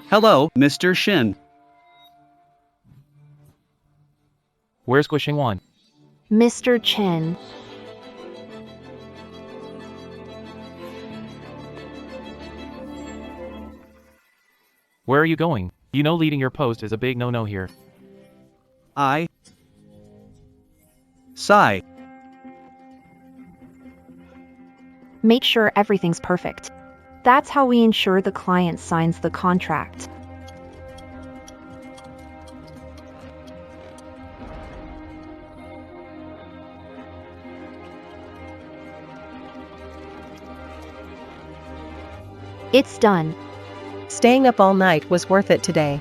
Hello, Mr. Shin. Where's Guixingwan? Mr. Chen. Where are you going? You know leaving your post is a big no-no here. Sigh. Make sure everything's perfect. That's how we ensure the client signs the contract. It's done. Staying up all night was worth it today.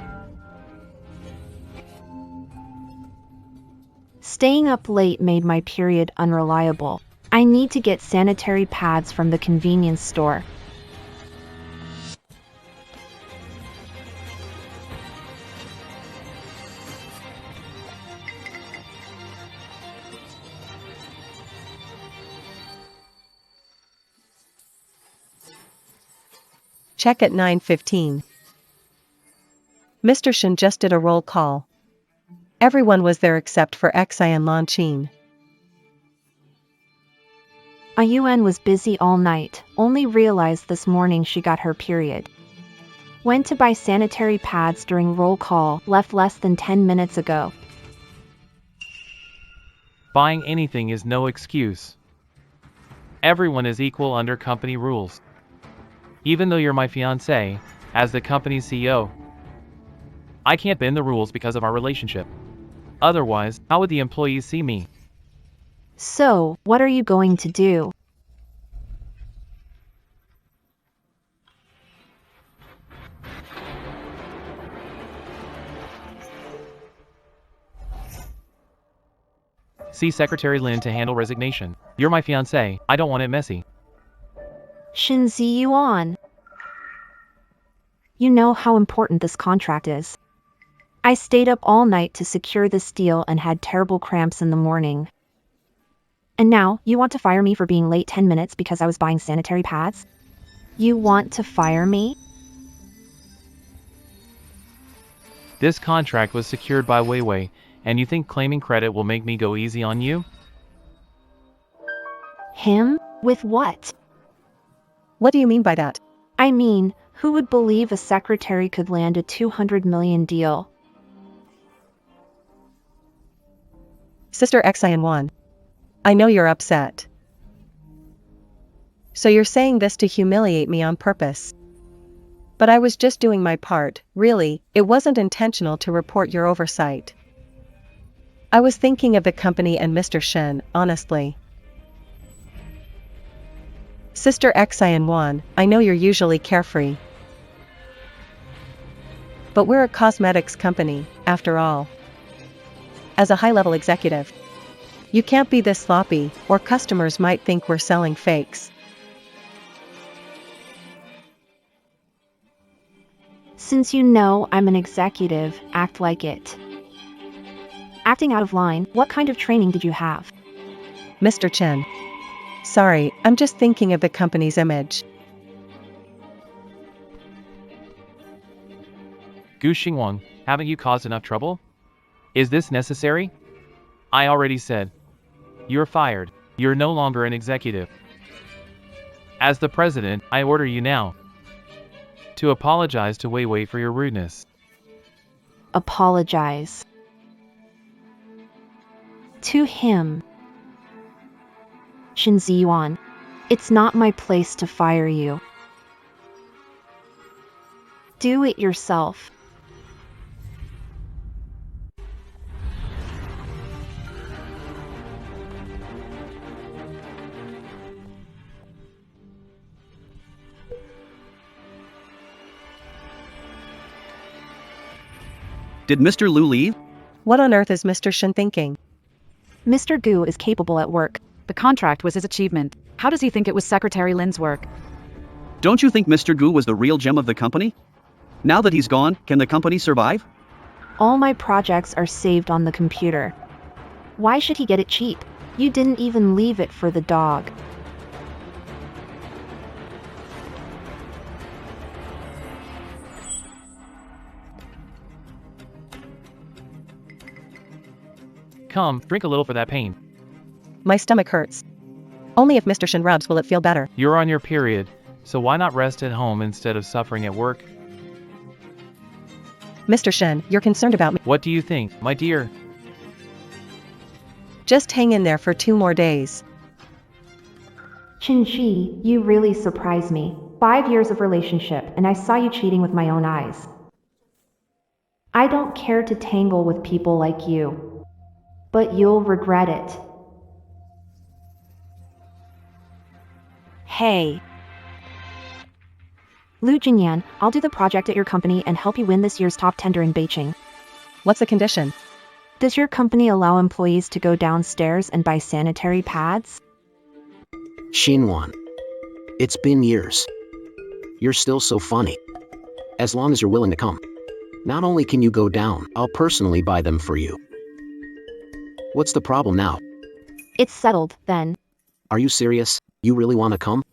Staying up late made my period unreliable. I need to get sanitary pads from the convenience store. Check at 9:15. Mr. Shin just did a roll call. Everyone was there except for Xi and Lanchin. Ayuan was busy all night, only realized this morning she got her period. Went to buy sanitary pads during roll call, left less than 10 minutes ago. Buying anything is no excuse. Everyone is equal under company rules. Even though you're my fiancé, as the company's CEO, I can't bend the rules because of our relationship. Otherwise, how would the employees see me? So, what are you going to do? See Secretary Lin to handle resignation. You're my fiancé, I don't want it messy. Shinzi Yuan. You know how important this contract is. I stayed up all night to secure this deal and had terrible cramps in the morning. And now, you want to fire me for being late 10 minutes because I was buying sanitary pads? You want to fire me? This contract was secured by Weiwei, and you think claiming credit will make me go easy on you? Him? With what? What do you mean by that? I mean, who would believe a secretary could land a 200 million deal? Sister Xi and Wan. I know you're upset. So you're saying this to humiliate me on purpose. But I was just doing my part, really, it wasn't intentional to report your oversight. I was thinking of the company and Mr. Shen, honestly. Sister Xi and Wan, I know you're usually carefree. But we're a cosmetics company, after all. As a high-level executive, you can't be this sloppy, or customers might think we're selling fakes. Since you know I'm an executive, act like it. Acting out of line, what kind of training did you have? Mr. Chen. Sorry, I'm just thinking of the company's image. Gu Xingwang, haven't you caused enough trouble? Is this necessary? I already said. You're fired. You're no longer an executive. As the president, I order you now to apologize to Weiwei for your rudeness. Apologize. To him. Shinzi Yuan. It's not my place to fire you. Do it yourself. Did Mr. Liu leave? What on earth is Mr. Shen thinking? Mr. Gu is capable at work. The contract was his achievement. How does he think it was Secretary Lin's work? Don't you think Mr. Gu was the real gem of the company? Now that he's gone, can the company survive? All my projects are saved on the computer. Why should he get it cheap? You didn't even leave it for the dog. Come, drink a little for that pain. My stomach hurts. Only if Mr. Shin rubs will it feel better. You're on your period, so why not rest at home instead of suffering at work? Mr. Shin, you're concerned about me. What do you think, my dear? Just hang in there for 2 more days. Chin-Chi, you really surprised me. 5 years of relationship, and I saw you cheating with my own eyes. I don't care to tangle with people like you, but you'll regret it. Hey. Lu Jinyan, I'll do the project at your company and help you win this year's top tender in Beijing. What's the condition? Does your company allow employees to go downstairs and buy sanitary pads? Xinwan. It's been years. You're still so funny. As long as you're willing to come. Not only can you go down, I'll personally buy them for you. What's the problem now? It's settled, then. Are you serious? You really want to come?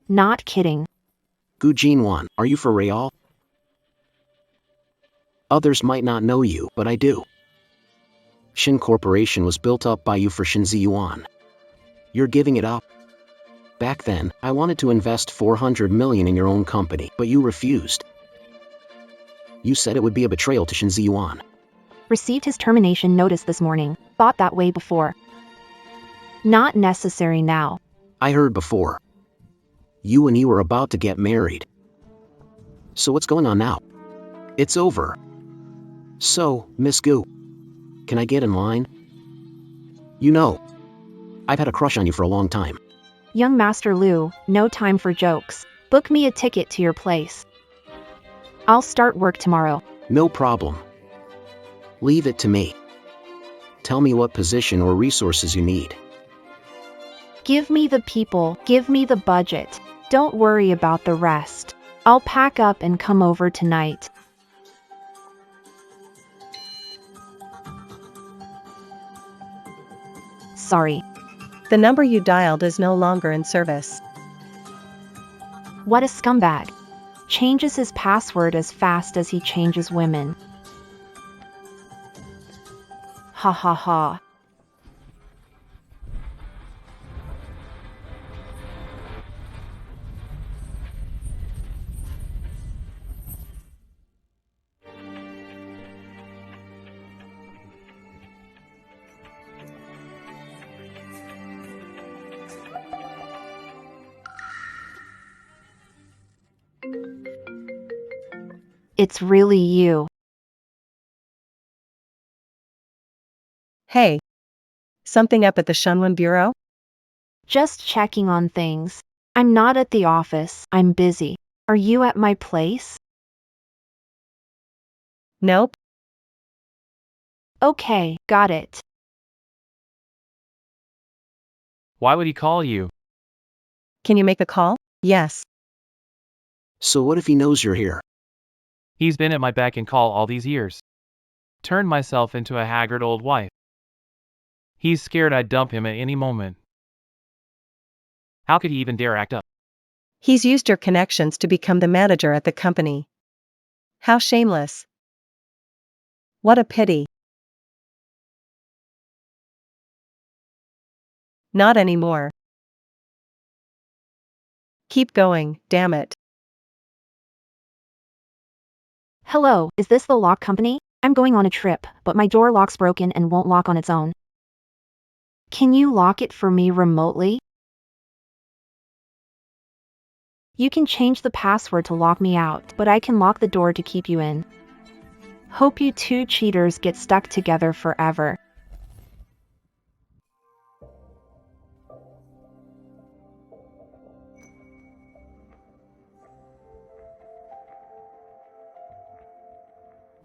Not kidding. Gu Jinwan, are you for real? Others might not know you, but I do. Shin Corporation was built up by you for Shinzi Yuan. You're giving it up? Back then, I wanted to invest 400 million in your own company, but you refused. You said it would be a betrayal to Shinzi Yuan. Received his termination notice this morning. Thought that way before. Not necessary now. I heard before. You and he were about to get married. So what's going on now? It's over. So, Miss Gu, can I get in line? You know, I've had a crush on you for a long time. Young Master Lu, no time for jokes. Book me a ticket to your place. I'll start work tomorrow. No problem. Leave it to me. Tell me what position or resources you need. Give me the people, give me the budget. Don't worry about the rest. I'll pack up and come over tonight. Sorry. The number you dialed is no longer in service. What a scumbag. Changes his password as fast as he changes women. Ha ha ha. It's really you. Hey. Something up at the Shunwan Bureau? Just checking on things. I'm not at the office, I'm busy. Are you at my place? Nope. Okay, got it. Why would he call you? Can you make the call? Yes. So what if he knows you're here? He's been at my beck and call all these years. Turned myself into a haggard old wife. He's scared I'd dump him at any moment. How could he even dare act up? He's used your connections to become the manager at the company. How shameless. What a pity. Not anymore. Keep going, damn it. Hello, is this the lock company? I'm going on a trip, but my door lock's broken and won't lock on its own. Can you lock it for me remotely? You can change the password to lock me out, but I can lock the door to keep you in. Hope you two cheaters get stuck together forever.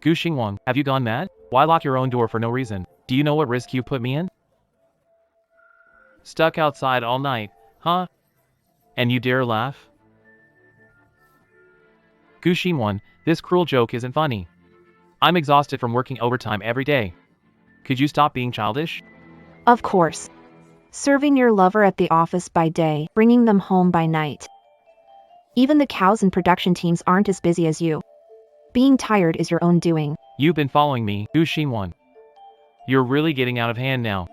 Gu Xingwang, have you gone mad? Why lock your own door for no reason? Do you know what risk you put me in? Stuck outside all night, huh? And you dare laugh? Gu Xingwan, this cruel joke isn't funny. I'm exhausted from working overtime every day. Could you stop being childish? Of course. Serving your lover at the office by day, bringing them home by night. Even the cows and production teams aren't as busy as you. Being tired is your own doing. You've been following me, Gu Xingwan. You're really getting out of hand now.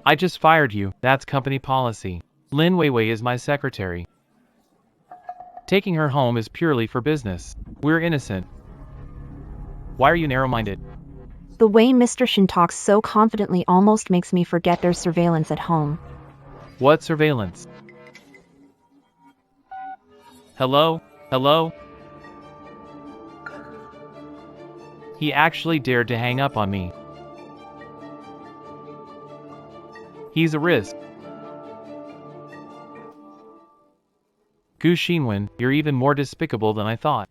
I just fired you, that's company policy. Lin Weiwei is my secretary. Taking her home is purely for business. We're innocent. Why are you narrow-minded? The way Mr. Shin talks so confidently almost makes me forget there's surveillance at home. What surveillance? Hello? Hello? He actually dared to hang up on me. He's a risk. Gu Xinwen, you're even more despicable than I thought.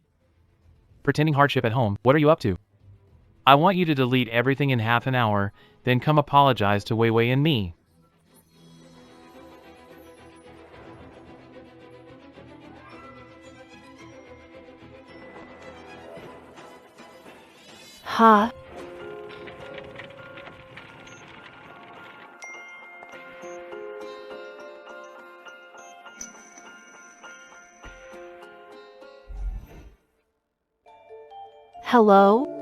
Pretending hardship at home, what are you up to? I want you to delete everything in half an hour, then come apologize to Weiwei and me. Huh? Hello?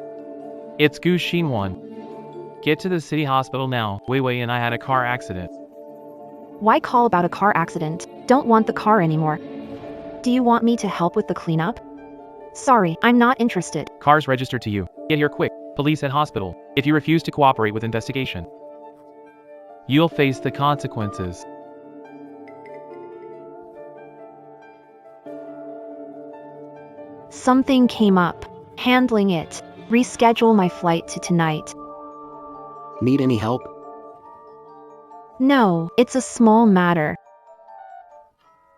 It's Gu Xinwen. Get to the city hospital now, Weiwei and I had a car accident. Why call about a car accident? Don't want the car anymore. Do you want me to help with the cleanup? Sorry, I'm not interested. Car's registered to you. Get here quick. Police at hospital. If you refuse to cooperate with investigation, you'll face the consequences. Something came up. Handling it. Reschedule my flight to tonight. Need any help? No, it's a small matter.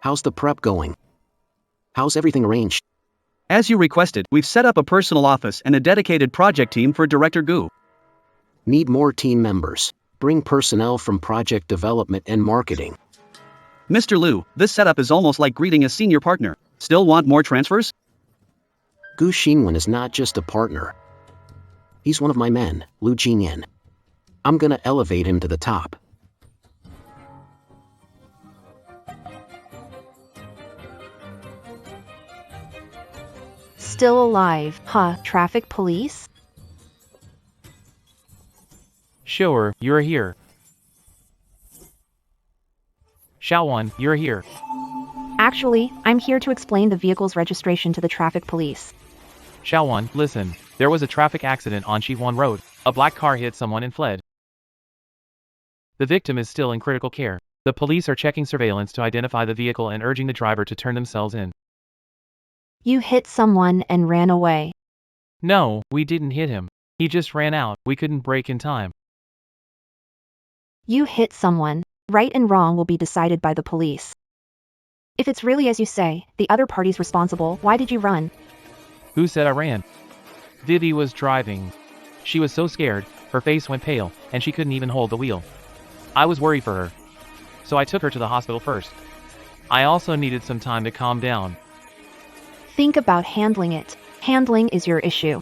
How's the prep going? How's everything arranged? As you requested, we've set up a personal office and a dedicated project team for Director Gu. Need more team members. Bring personnel from project development and marketing. Mr. Liu, this setup is almost like greeting a senior partner. Still want more transfers? Gu Xinwen is not just a partner. He's one of my men, Liu Jinyan. I'm gonna elevate him to the top. Still alive, huh? Traffic police? Sure, you're here. Xiaowan, you're here. Actually, I'm here to explain the vehicle's registration to the traffic police. Xiaowan, listen. There was a traffic accident on Shihuan Road. A black car hit someone and fled. The victim is still in critical care. The police are checking surveillance to identify the vehicle and urging the driver to turn themselves in. You hit someone and ran away. No, we didn't hit him. He just ran out. We couldn't brake in time. You hit someone. Right and wrong will be decided by the police. If it's really as you say, the other party's responsible, why did you run? Who said I ran? Vivi was driving. She was so scared, her face went pale, and she couldn't even hold the wheel. I was worried for her. So I took her to the hospital first. I also needed some time to calm down. Think about handling it. Handling is your issue.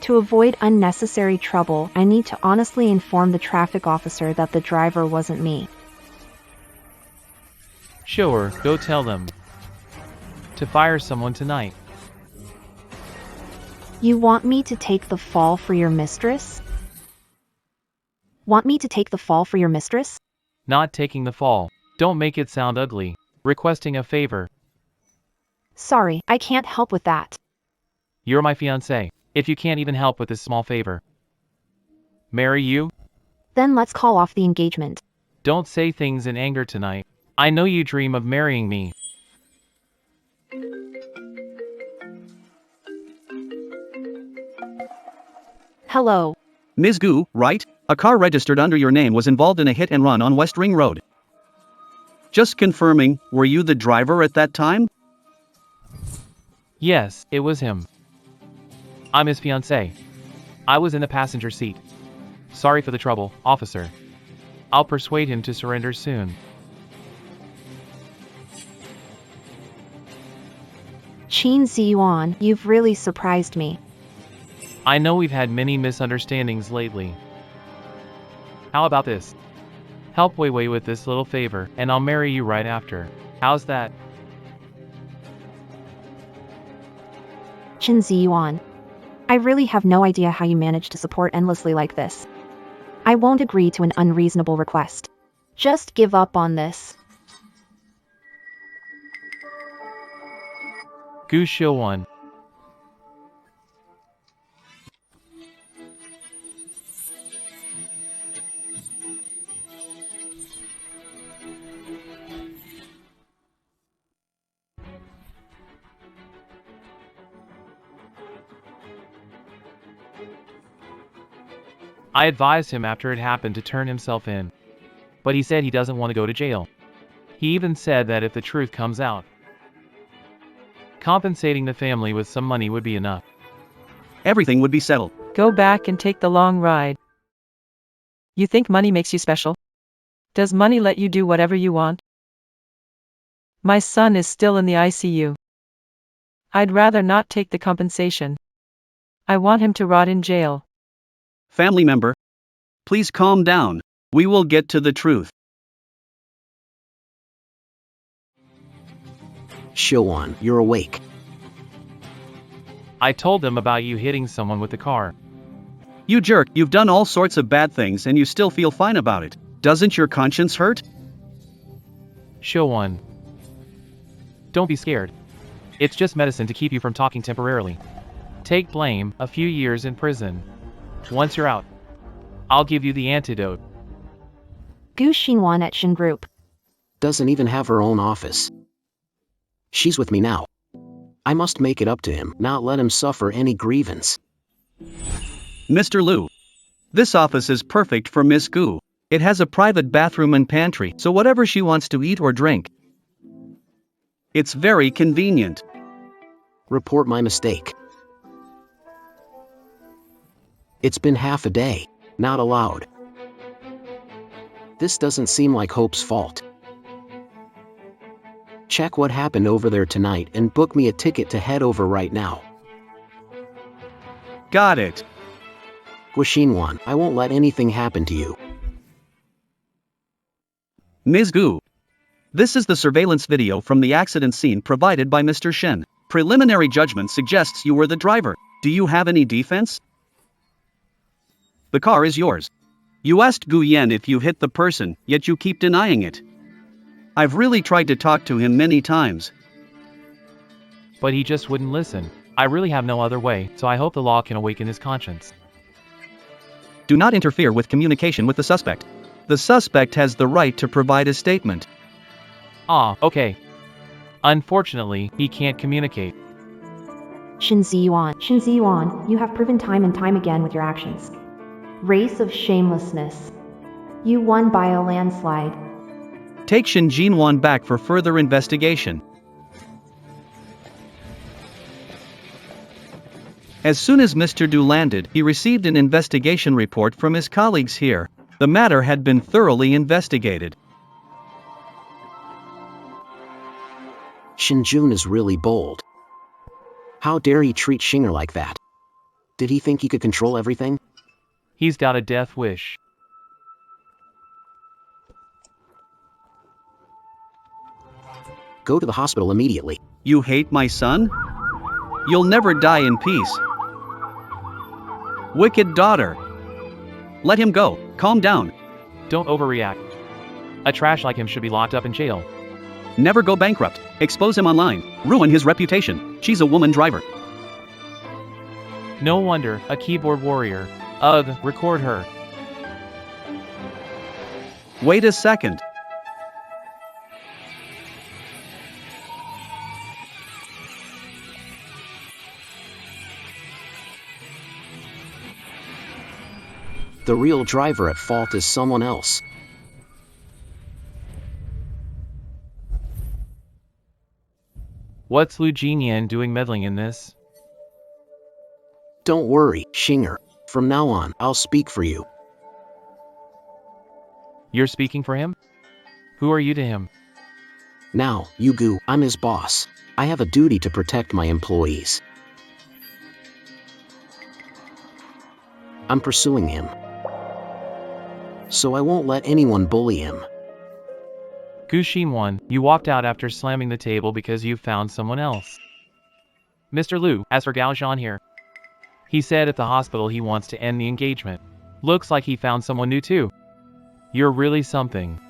To avoid unnecessary trouble, I need to honestly inform the traffic officer that the driver wasn't me. Sure, go tell them to fire someone tonight. You want me to take the fall for your mistress? Want me to take the fall for your mistress? Not taking the fall. Don't make it sound ugly. Requesting a favor. Sorry, I can't help with that. You're my fiancé. If you can't even help with this small favor. Marry you? Then let's call off the engagement. Don't say things in anger tonight. I know you dream of marrying me. Hello. Ms. Gu, right? A car registered under your name was involved in a hit and run on West Ring Road. Just confirming, were you the driver at that time? Yes, it was him. I'm his fiancé. I was in the passenger seat. Sorry for the trouble, officer. I'll persuade him to surrender soon. Qin Ziyuan, you've really surprised me. I know we've had many misunderstandings lately. How about this? Help Weiwei with this little favor, and I'll marry you right after. How's that? Qin Ziyuan. I really have no idea how you manage to support endlessly like this. I won't agree to an unreasonable request. Just give up on this. Gu Shil 1. I advised him after it happened to turn himself in. But he said he doesn't want to go to jail. He even said that if the truth comes out, compensating the family with some money would be enough. Everything would be settled. Go back and take the long ride. You think money makes you special? Does money let you do whatever you want? My son is still in the ICU. I'd rather not take the compensation. I want him to rot in jail. Family member, please calm down. We will get to the truth. Shil1, you're awake. I told them about you hitting someone with the car. You jerk, you've done all sorts of bad things and you still feel fine about it. Doesn't your conscience hurt? Shil 1. Don't be scared. It's just medicine to keep you from talking temporarily. Take blame, a few years in prison. Once you're out, I'll give you the antidote. Gu Xinwan at Shin Group. Doesn't even have her own office. She's with me now. I must make it up to him, not let him suffer any grievance. Mr. Liu. This office is perfect for Miss Gu. It has a private bathroom and pantry, so whatever she wants to eat or drink. It's very convenient. Report my mistake. It's been half a day. Not allowed. This doesn't seem like Hope's fault. Check what happened over there tonight and book me a ticket to head over right now. Got it. Guixinwan, I won't let anything happen to you. Ms. Gu. This is the surveillance video from the accident scene provided by Mr. Shen. Preliminary judgment suggests you were the driver. Do you have any defense? The car is yours. You asked Gu Yan if you hit the person, yet you keep denying it. I've really tried to talk to him many times. But he just wouldn't listen. I really have no other way, so I hope the law can awaken his conscience. Do not interfere with communication with the suspect. The suspect has the right to provide a statement. Ah, okay. Unfortunately, he can't communicate. Shin Ziyuan, you have proven time and time again with your actions. Race of shamelessness. You won by a landslide. Take Shin Jinwan back for further investigation. As soon as Mr. Du landed, he received an investigation report from his colleagues here. The matter had been thoroughly investigated. Shinjun is really bold. How dare he treat Shinger like that? Did he think he could control everything? He's got a death wish. Go to the hospital immediately. You hate my son? You'll never die in peace. Wicked daughter. Let him go. Calm down. Don't overreact. A trash like him should be locked up in jail. Never go bankrupt. Expose him online. Ruin his reputation. She's a woman driver. No wonder, a keyboard warrior. Ugh, record her. Wait a second. The real driver at fault is someone else. What's Lu Jinyan doing meddling in this? Don't worry, Shinger. From now on, I'll speak for you. You're speaking for him? Who are you to him? Now, Yugu, I'm his boss. I have a duty to protect my employees. I'm pursuing him. So I won't let anyone bully him. Gu Xinwan, you walked out after slamming the table because you found someone else. Mr. Liu, as for Gao Zhan here, He said at the hospital he wants to end the engagement. Looks like he found someone new too. You're really something.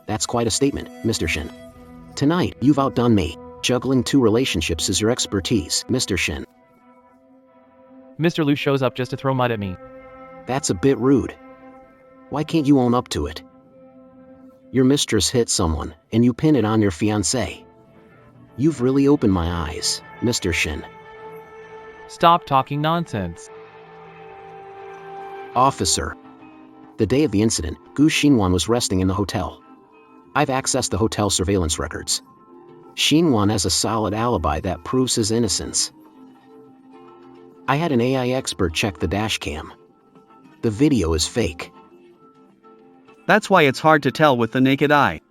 That's quite a statement, Mr. Shin. Tonight, you've outdone me. Juggling 2 relationships is your expertise, Mr. Shin. Mr. Liu shows up just to throw mud at me. That's a bit rude. Why can't you own up to it? Your mistress hit someone, and you pin it on your fiancé. You've really opened my eyes, Mr. Shin. Stop talking nonsense. Officer. The day of the incident, Gu Xinwan was resting in the hotel. I've accessed the hotel surveillance records. Xinwan has a solid alibi that proves his innocence. I had an AI expert check the dashcam. The video is fake. That's why it's hard to tell with the naked eye.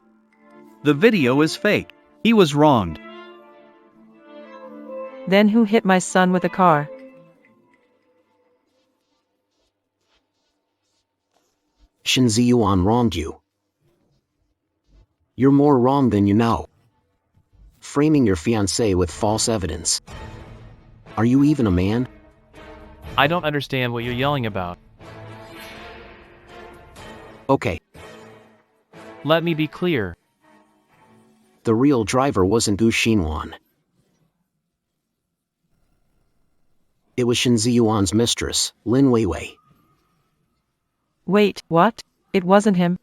The video is fake. He was wronged. Then who hit my son with a car? Shin Ziyuan wronged you. You're more wrong than you know. Framing your fiancé with false evidence. Are you even a man? I don't understand what you're yelling about. Okay, Let me be clear. the real driver wasn't Gu Xinwan. It was Shin Ziyuan's mistress, Lin Weiwei. Wait, what? It wasn't him?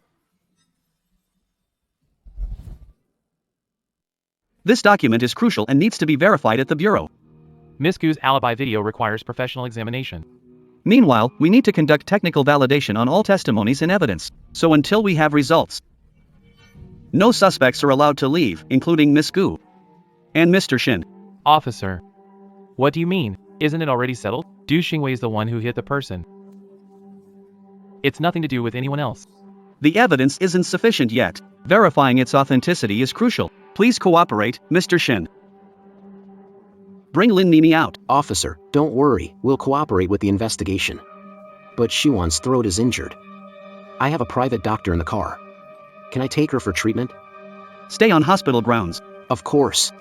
This document is crucial and needs to be verified at the Bureau. Miss Gu's alibi video requires professional examination. Meanwhile, we need to conduct technical validation on all testimonies and evidence, so until we have results, no suspects are allowed to leave, including Miss Gu and Mr. Shin. Officer. What do you mean? Isn't it already settled? Du Xingwei is the one who hit the person. It's nothing to do with anyone else. The evidence isn't sufficient yet. Verifying its authenticity is crucial. Please cooperate, Mr. Shin. Bring Lin Nimi out. Officer, don't worry, we'll cooperate with the investigation. But Xiwan's throat is injured. I have a private doctor in the car. Can I take her for treatment? Stay on hospital grounds. Of course.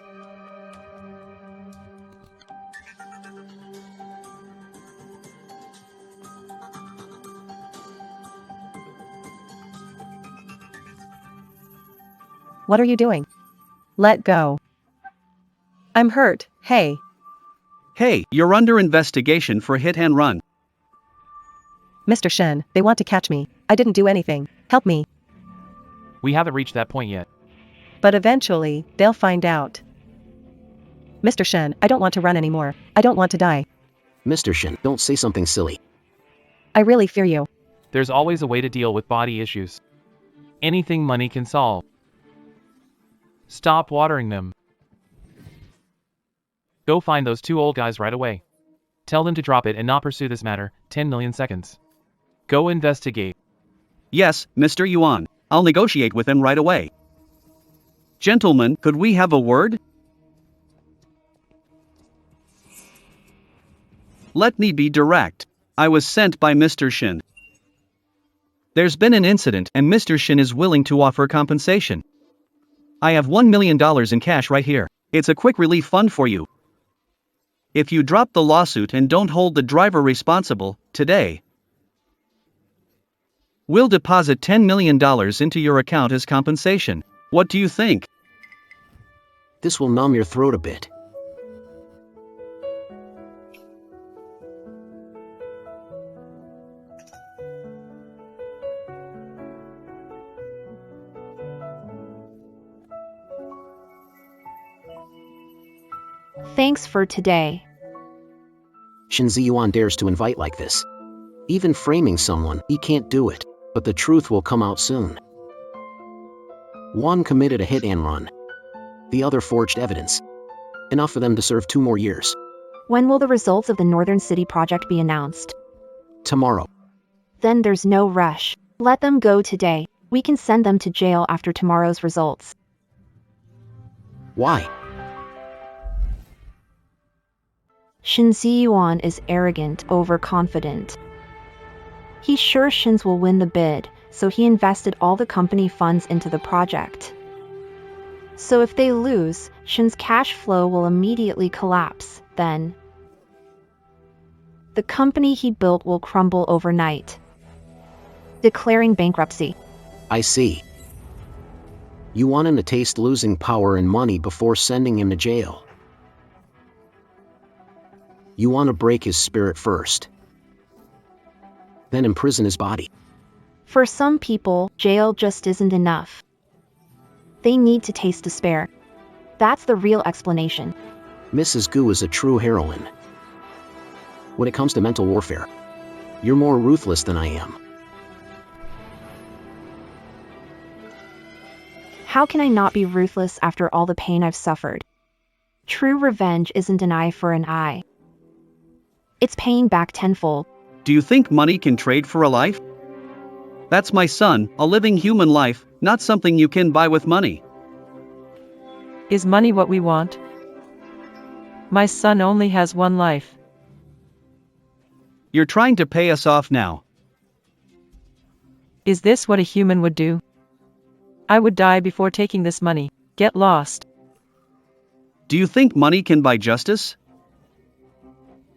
What are you doing? Let go. I'm hurt, hey. Hey, you're under investigation for hit and run. Mr. Shen, they want to catch me. I didn't do anything. Help me. We haven't reached that point yet. But eventually, they'll find out. Mr. Shen, I don't want to run anymore. I don't want to die. Mr. Shin, don't say something silly. I really fear you. There's always a way to deal with body issues. Anything money can solve. Stop watering them. Go find those 2 old guys right away. Tell them to drop it and not pursue this matter. 10 million seconds. Go investigate. Yes, Mr. Yuan. I'll negotiate with him right away. Gentlemen, could we have a word? Let me be direct. I was sent by Mr. Shin. There's been an incident and Mr. Shin is willing to offer compensation. I have $1 million in cash right here. It's a quick relief fund for you. If you drop the lawsuit and don't hold the driver responsible, today, we'll deposit $10 million into your account as compensation. What do you think? This will numb your throat a bit. Thanks for today. Shin Ziyuan dares to invite like this. Even framing someone, he can't do it, but the truth will come out soon. One committed a hit and run. The other forged evidence. Enough for them to serve 2 more years. When will the results of the Northern City project be announced? Tomorrow. Then there's no rush. Let them go today. We can send them to jail after tomorrow's results. Why? Shin Ziyuan is arrogant, overconfident. He's sure Shins will win the bid, so he invested all the company funds into the project. So if they lose, Shin's cash flow will immediately collapse, then The company he built will crumble overnight, declaring bankruptcy. I see. You want him to taste losing power and money before sending him to jail. You want to break his spirit first, then imprison his body. For some people, jail just isn't enough. They need to taste despair. That's the real explanation. Mrs. Gu is a true heroine. When it comes to mental warfare, you're more ruthless than I am. How can I not be ruthless after all the pain I've suffered? True revenge isn't an eye for an eye. It's paying back tenfold. Do you think money can trade for a life? That's my son, a living human life, not something you can buy with money. Is money what we want? My son only has one life. You're trying to pay us off now. Is this what a human would do? I would die before taking this money. Get lost. Do you think money can buy justice?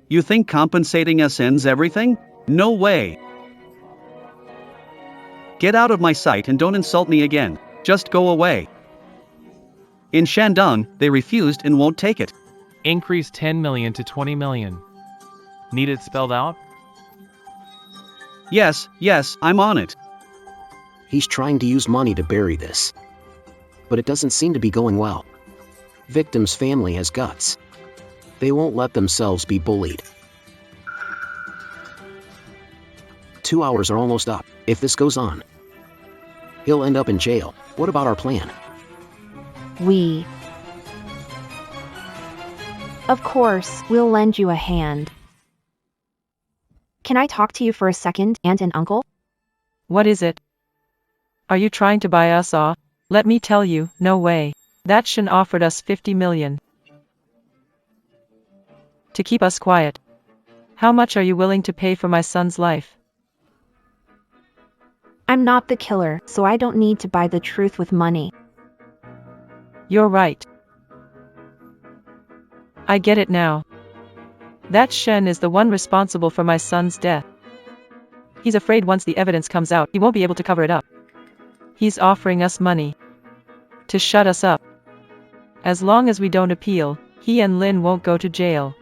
You think compensating us ends everything? No way. Get out of my sight and don't insult me again. Just go away. In Shandong, they refused and won't take it. Increase 10 million to 20 million. Need it spelled out? Yes, I'm on it. He's trying to use money to bury this. But it doesn't seem to be going well. Victim's family has guts. They won't let themselves be bullied. 2 hours are almost up. If this goes on, he'll end up in jail. What about our plan? Of course, we'll lend you a hand. Can I talk to you for a second, Aunt and Uncle? What is it? Are you trying to buy us off? Let me tell you, no way. That Shin offered us 50 million. To keep us quiet. How much are you willing to pay for my son's life? I'm not the killer, so I don't need to buy the truth with money. You're right. I get it now. That Shen is the one responsible for my son's death. He's afraid once the evidence comes out, he won't be able to cover it up. He's offering us money to shut us up. As long as we don't appeal, he and Lin won't go to jail.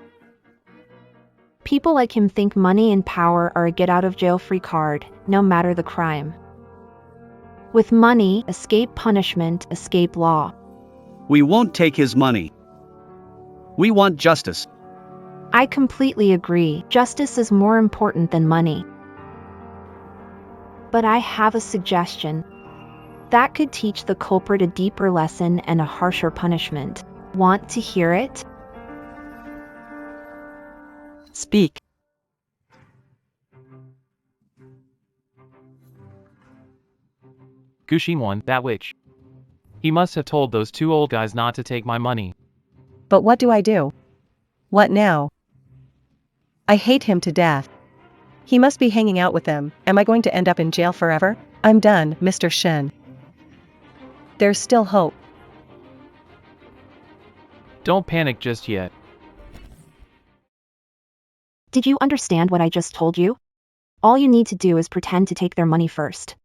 People like him think money and power are a get-out-of-jail-free card, no matter the crime. With money, escape punishment, escape law. We won't take his money. We want justice. I completely agree. Justice is more important than money. But I have a suggestion. That could teach the culprit a deeper lesson and a harsher punishment. Want to hear it? Speak. Gu Xinwan, that witch. He must have told those two old guys not to take my money. But what do I do? What now? I hate him to death. He must be hanging out with them. Am I going to end up in jail forever? I'm done, Mr. Shen. There's still hope. Don't panic just yet. Did you understand what I just told you? All you need to do is pretend to take their money first.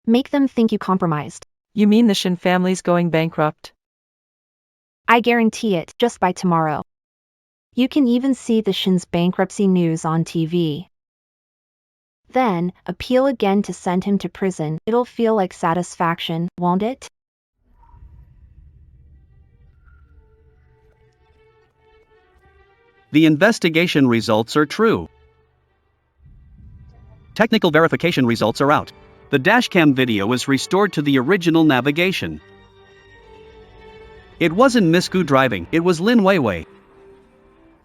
Make them think you compromised. You mean the Shin family's going bankrupt? I guarantee it, just by tomorrow. You can even see the Shin's bankruptcy news on TV. Then, appeal again to send him to prison. It'll feel like satisfaction, won't it? The investigation results are true. Technical verification results are out. The dashcam video is restored to the original navigation. It wasn't Miss Gu driving, it was Lin Weiwei.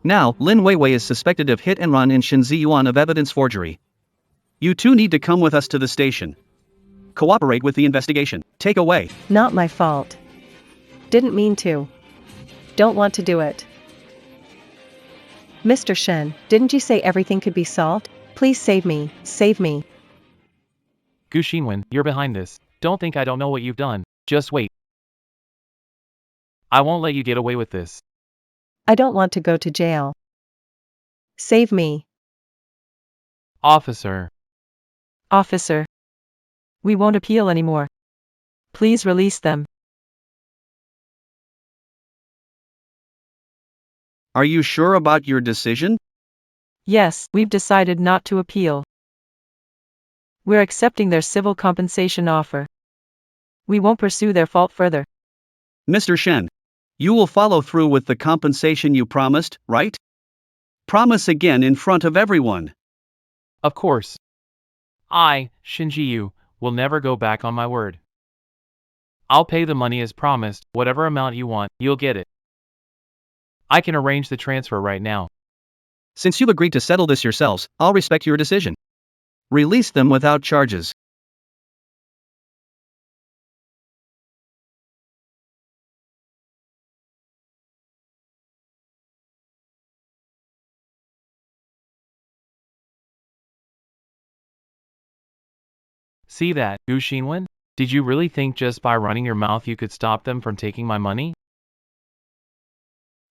Now, Lin Weiwei is suspected of hit and run in Shinziyuan of evidence forgery. You two need to come with us to the station. Cooperate with the investigation. Take away. Not my fault. Didn't mean to. Don't want to do it. Mr. Shen, didn't you say everything could be solved? Please save me, save me. Gu Xinwan, you're behind this. Don't think I don't know what you've done. Just wait. I won't let you get away with this. I don't want to go to jail. Save me. Officer. Officer. We won't appeal anymore. Please release them. Are you sure about your decision? Yes, we've decided not to appeal. We're accepting their civil compensation offer. We won't pursue their fault further. Mr. Shen, you will follow through with the compensation you promised, right? Promise again in front of everyone. Of course. I, Shinji-yu, will never go back on my word. I'll pay the money as promised, whatever amount you want, you'll get it. I can arrange the transfer right now. Since you've agreed to settle this yourselves, I'll respect your decision. Release them without charges. See that, Gu Xinwen? Did you really think just by running your mouth you could stop them from taking my money?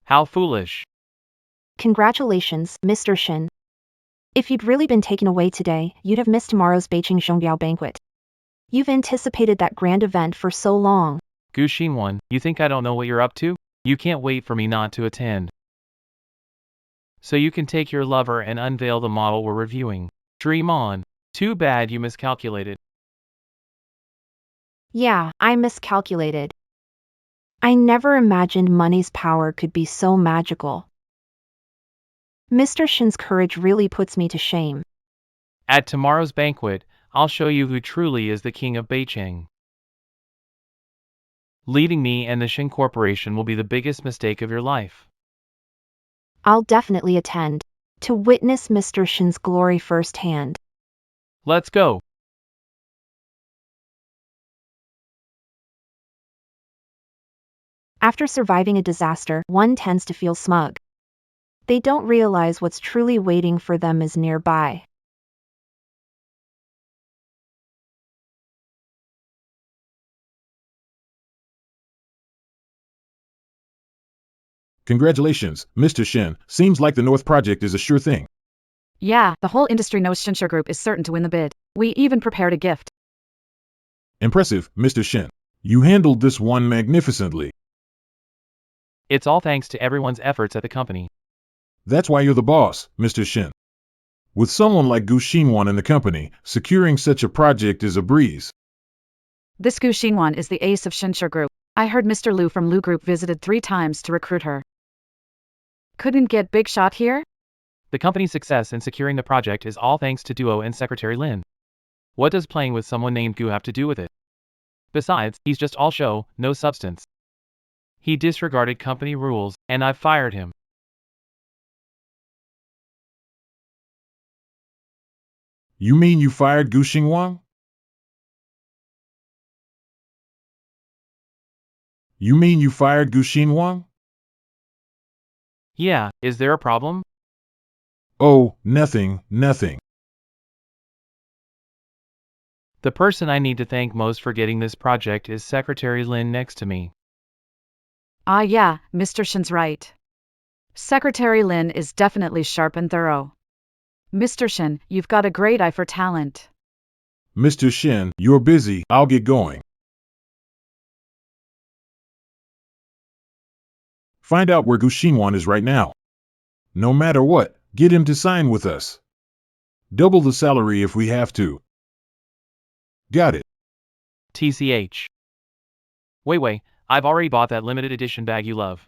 How foolish. Congratulations, Mr. Shen. If you'd really been taken away today, you'd have missed tomorrow's Beijing Zhongbiao banquet. You've anticipated that grand event for so long. Gu Xinwen, you think I don't know what you're up to? You can't wait for me not to attend. So you can take your lover and unveil the model we're reviewing. Dream on. Too bad you miscalculated. Yeah, I miscalculated. I never imagined money's power could be so magical. Mr. Shen's courage really puts me to shame. At tomorrow's banquet, I'll show you who truly is the king of Beijing. Leading me and the Shen Corporation will be the biggest mistake of your life. I'll definitely attend, to witness Mr. Shen's glory firsthand. Let's go. After surviving a disaster, one tends to feel smug. They don't realize what's truly waiting for them is nearby. Congratulations, Mr. Shen. Seems like the North Project is a sure thing. Yeah, the whole industry knows Shinsure Group is certain to win the bid. We even prepared a gift. Impressive, Mr. Shen. You handled this one magnificently. It's all thanks to everyone's efforts at the company. That's why you're the boss, Mr. Shen. With someone like Gu Xinwan in the company, securing such a project is a breeze. This Gu Xinwan is the ace of Shinsure Group. I heard Mr. Liu from Liu Group visited 3 times to recruit her. Couldn't get big shot here? The company's success in securing the project is all thanks to Duo and Secretary Lin. What does playing with someone named Gu have to do with it? Besides, he's just all show, no substance. He disregarded company rules, and I've fired him. You mean you fired Gu Xinwan? You mean you fired Gu Xinwan? Yeah, is there a problem? Oh, nothing, nothing. The person I need to thank most for getting this project is Secretary Lin next to me. Ah yeah, Mr. Shen's right. Secretary Lin is definitely sharp and thorough. Mr. Shen, you've got a great eye for talent. Mr. Shen, you're busy. I'll get going. Find out where Gu Xinwan is right now. No matter what, get him to sign with us. Double the salary if we have to. Got it. TCH. Wait, I've already bought that limited edition bag you love.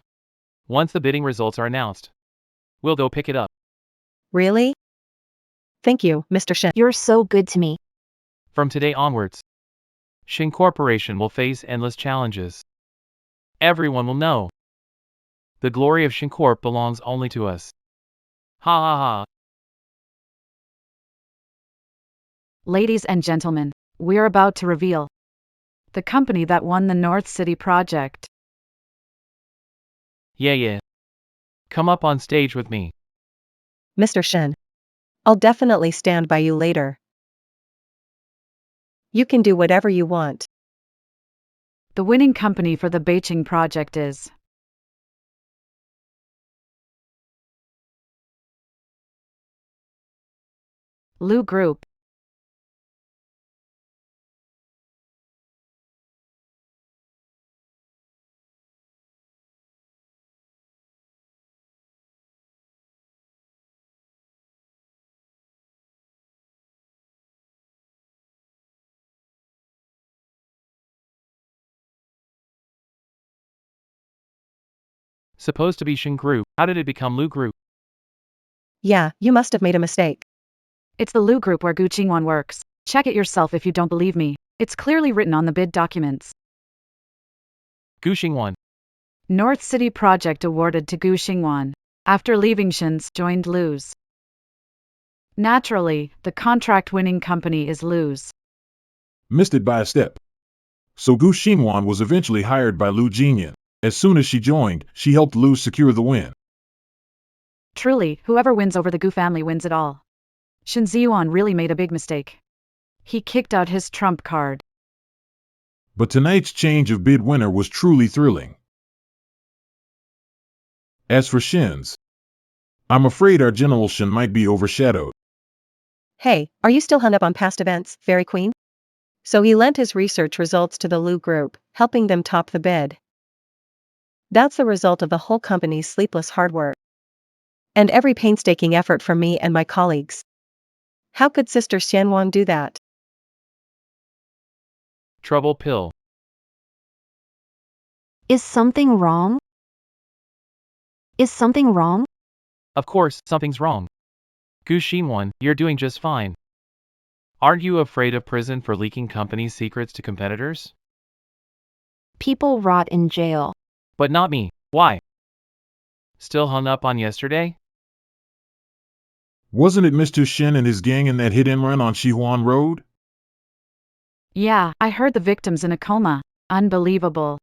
Once the bidding results are announced, we'll go pick it up. Really? Thank you, Mr. Shen. You're so good to me. From today onwards, Shen Corporation will face endless challenges. Everyone will know. The glory of Shen Corp belongs only to us. Ha ha ha. Ladies and gentlemen, we're about to reveal the company that won the North City project. Yeah. Come up on stage with me. Mr. Shen. I'll definitely stand by you later. You can do whatever you want. The winning company for the Beijing project is Lu Group. Supposed to be Shin Group. How did it become Lu Group? Yeah, you must have made a mistake. It's the Lu Group where Gu Qingwan works. Check it yourself if you don't believe me. It's clearly written on the bid documents. Gu Xingwan. North City project awarded to Gu Xingwan. After leaving Shin's, joined Lu's. Naturally, the contract-winning company is Lu's. Missed it by a step. So Gu Xinwan was eventually hired by Lu Jingyan. As soon as she joined, she helped Lu secure the win. Truly, whoever wins over the Gu family wins it all. Shin Ziyuan really made a big mistake. He kicked out his trump card. But tonight's change of bid winner was truly thrilling. As for Shin's, I'm afraid our General Shin might be overshadowed. Hey, are you still hung up on past events, Fairy Queen? So he lent his research results to the Lu Group, helping them top the bid. That's the result of the whole company's sleepless hard work. And every painstaking effort from me and my colleagues. How could Sister Xianwan do that? Trouble pill. Is something wrong? Is something wrong? Of course, something's wrong. Gu Xinwan, you're doing just fine. Aren't you afraid of prison for leaking company secrets to competitors? People rot in jail. But not me. Why? Still hung up on yesterday? Wasn't it Mr. Shin and his gang in that hit and run on Shihuan Road? Yeah, I heard the victim's in a coma. Unbelievable.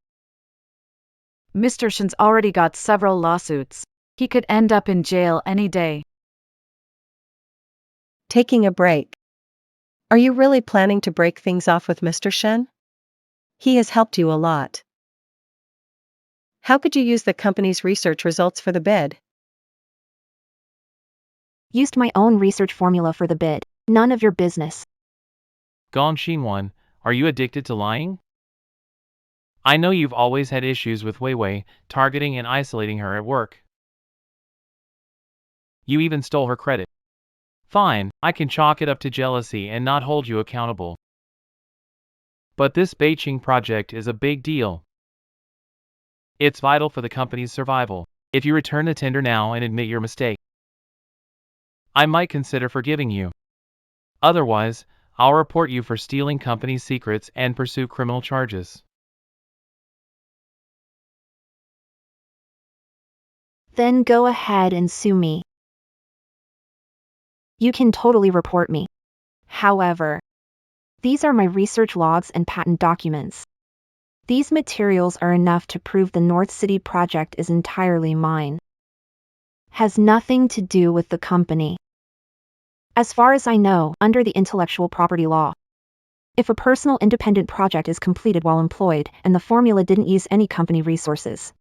Mr. Shin's already got several lawsuits. He could end up in jail any day. Taking a break. Are you really planning to break things off with Mr. Shen? He has helped you a lot. How could you use the company's research results for the bid? Used my own research formula for the bid. None of your business. Gong Xinwan, are you addicted to lying? I know you've always had issues with Wei Wei, targeting and isolating her at work. You even stole her credit. Fine, I can chalk it up to jealousy and not hold you accountable. But this Beijing project is a big deal. It's vital for the company's survival. If you return the tender now and admit your mistake, I might consider forgiving you. Otherwise, I'll report you for stealing company secrets and pursue criminal charges. Then go ahead and sue me. You can totally report me. However, these are my research logs and patent documents. These materials are enough to prove the North City project is entirely mine. Has nothing to do with the company. As far as I know, under the intellectual property law, if a personal independent project is completed while employed and the formula didn't use any company resources,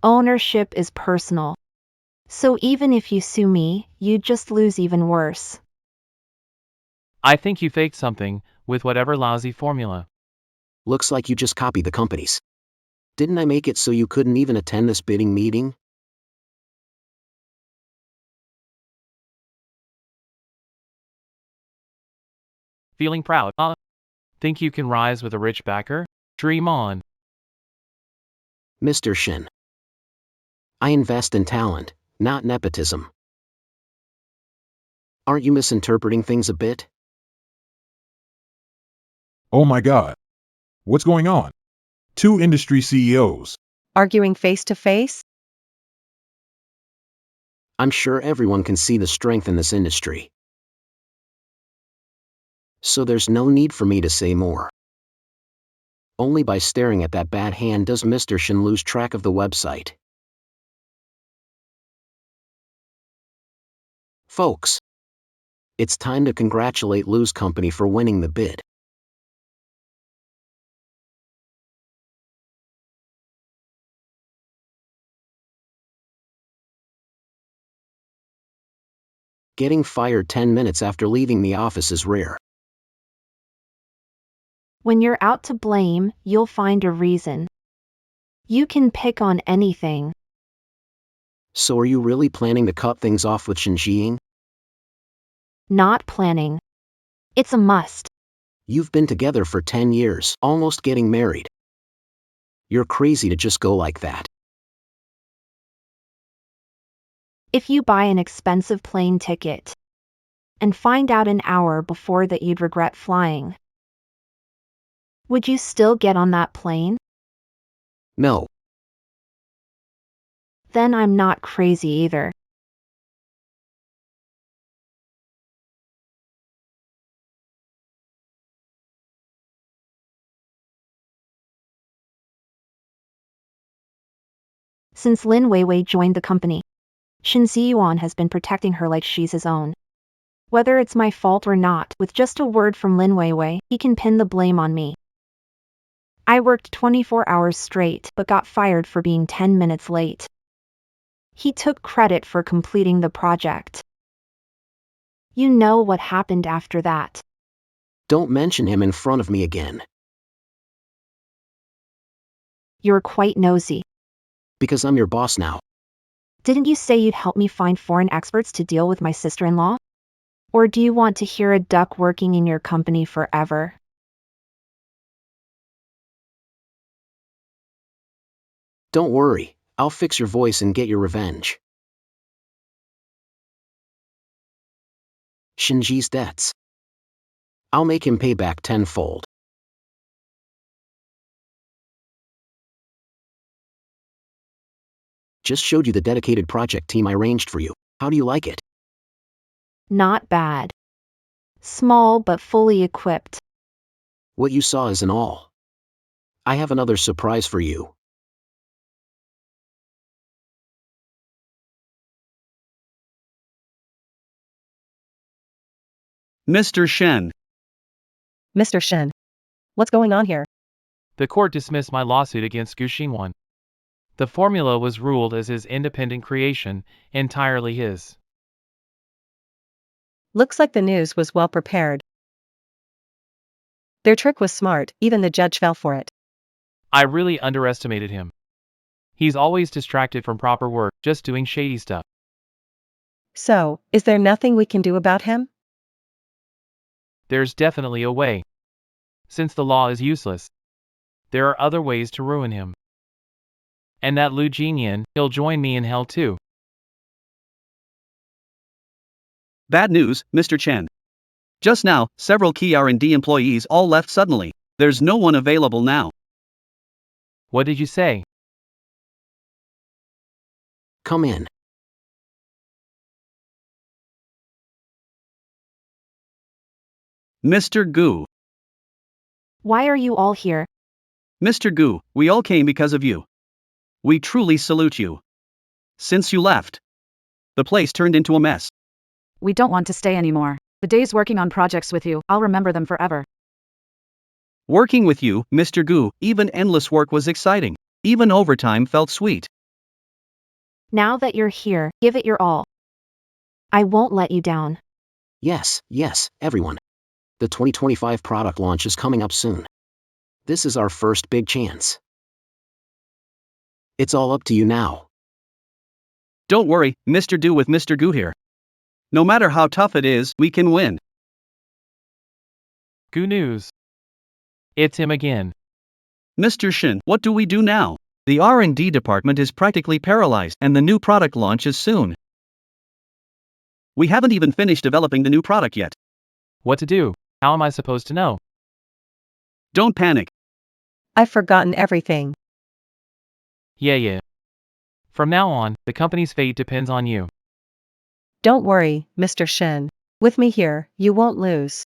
ownership is personal. So even if you sue me, you'd just lose even worse. I think you faked something, with whatever lousy formula. Looks like you just copied the companies. Didn't I make it so you couldn't even attend this bidding meeting? Feeling proud, huh? Think you can rise with a rich backer? Dream on. Mr. Shin. I invest in talent, not nepotism. Aren't you misinterpreting things a bit? Oh my God. What's going on? Two industry CEOs. Arguing face to face? I'm sure everyone can see the strength in this industry. So there's no need for me to say more. Only by staring at that bad hand does Mr. Shin lose track of the website. Folks, it's time to congratulate Lu's company for winning the bid. Getting fired 10 minutes after leaving the office is rare. When you're out to blame, you'll find a reason. You can pick on anything. So are you really planning to cut things off with Shinjiing? Not planning. It's a must. You've been together for 10 years, almost getting married. You're crazy to just go like that. If you buy an expensive plane ticket and find out an hour before that you'd regret flying, would you still get on that plane? No. Then I'm not crazy either. Since Lin Weiwei joined the company, Shin Ziyuan has been protecting her like she's his own. Whether it's my fault or not, with just a word from Lin Weiwei, he can pin the blame on me. I worked 24 hours straight but got fired for being 10 minutes late. He took credit for completing the project. You know what happened after that. Don't mention him in front of me again. You're quite nosy. Because I'm your boss now. Didn't you say you'd help me find foreign experts to deal with my sister-in-law? Or do you want to hear a duck working in your company forever? Don't worry, I'll fix your voice and get your revenge. Shinji's debts. I'll make him pay back tenfold. Just showed you the dedicated project team I arranged for you. How do you like it? Not bad. Small but fully equipped. What you saw isn't all. I have another surprise for you. Mr. Shen. Mr. Shen. What's going on here? The court dismissed my lawsuit against Gu Xinwan. The formula was ruled as his independent creation, entirely his. Looks like the news was well prepared. Their trick was smart, even the judge fell for it. I really underestimated him. He's always distracted from proper work, just doing shady stuff. So, is there nothing we can do about him? There's definitely a way. Since the law is useless, there are other ways to ruin him. And that Lu Jinian, he'll join me in hell too. Bad news, Mr. Chen. Just now, several key R&D employees all left suddenly. There's no one available now. What did you say? Come in. Mr. Gu. Why are you all here? Mr. Gu, we all came because of you. We truly salute you. Since you left, the place turned into a mess. We don't want to stay anymore. The days working on projects with you, I'll remember them forever. Working with you, Mr. Gu, even endless work was exciting. Even overtime felt sweet. Now that you're here, give it your all. I won't let you down. Yes, everyone. The 2025 product launch is coming up soon. This is our first big chance. It's all up to you now. Don't worry, Mr. Du with Mr. Gu here. No matter how tough it is, we can win. Gu news. It's him again. Mr. Shin, what do we do now? The R&D department is practically paralyzed and the new product launch is soon. We haven't even finished developing the new product yet. What to do? How am I supposed to know? Don't panic. I've forgotten everything. Yeah. From now on, the company's fate depends on you. Don't worry, Mr. Shen. With me here, you won't lose.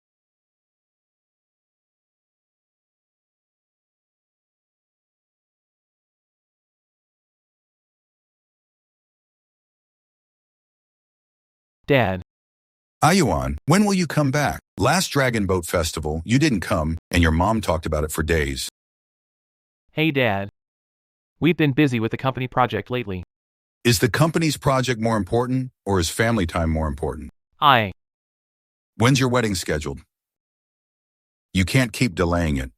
Dad. Ayuan, when will you come back? Last Dragon Boat Festival, you didn't come, and your mom talked about it for days. Hey Dad. We've been busy with the company project lately. Is the company's project more important, or is family time more important? When's your wedding scheduled? You can't keep delaying it.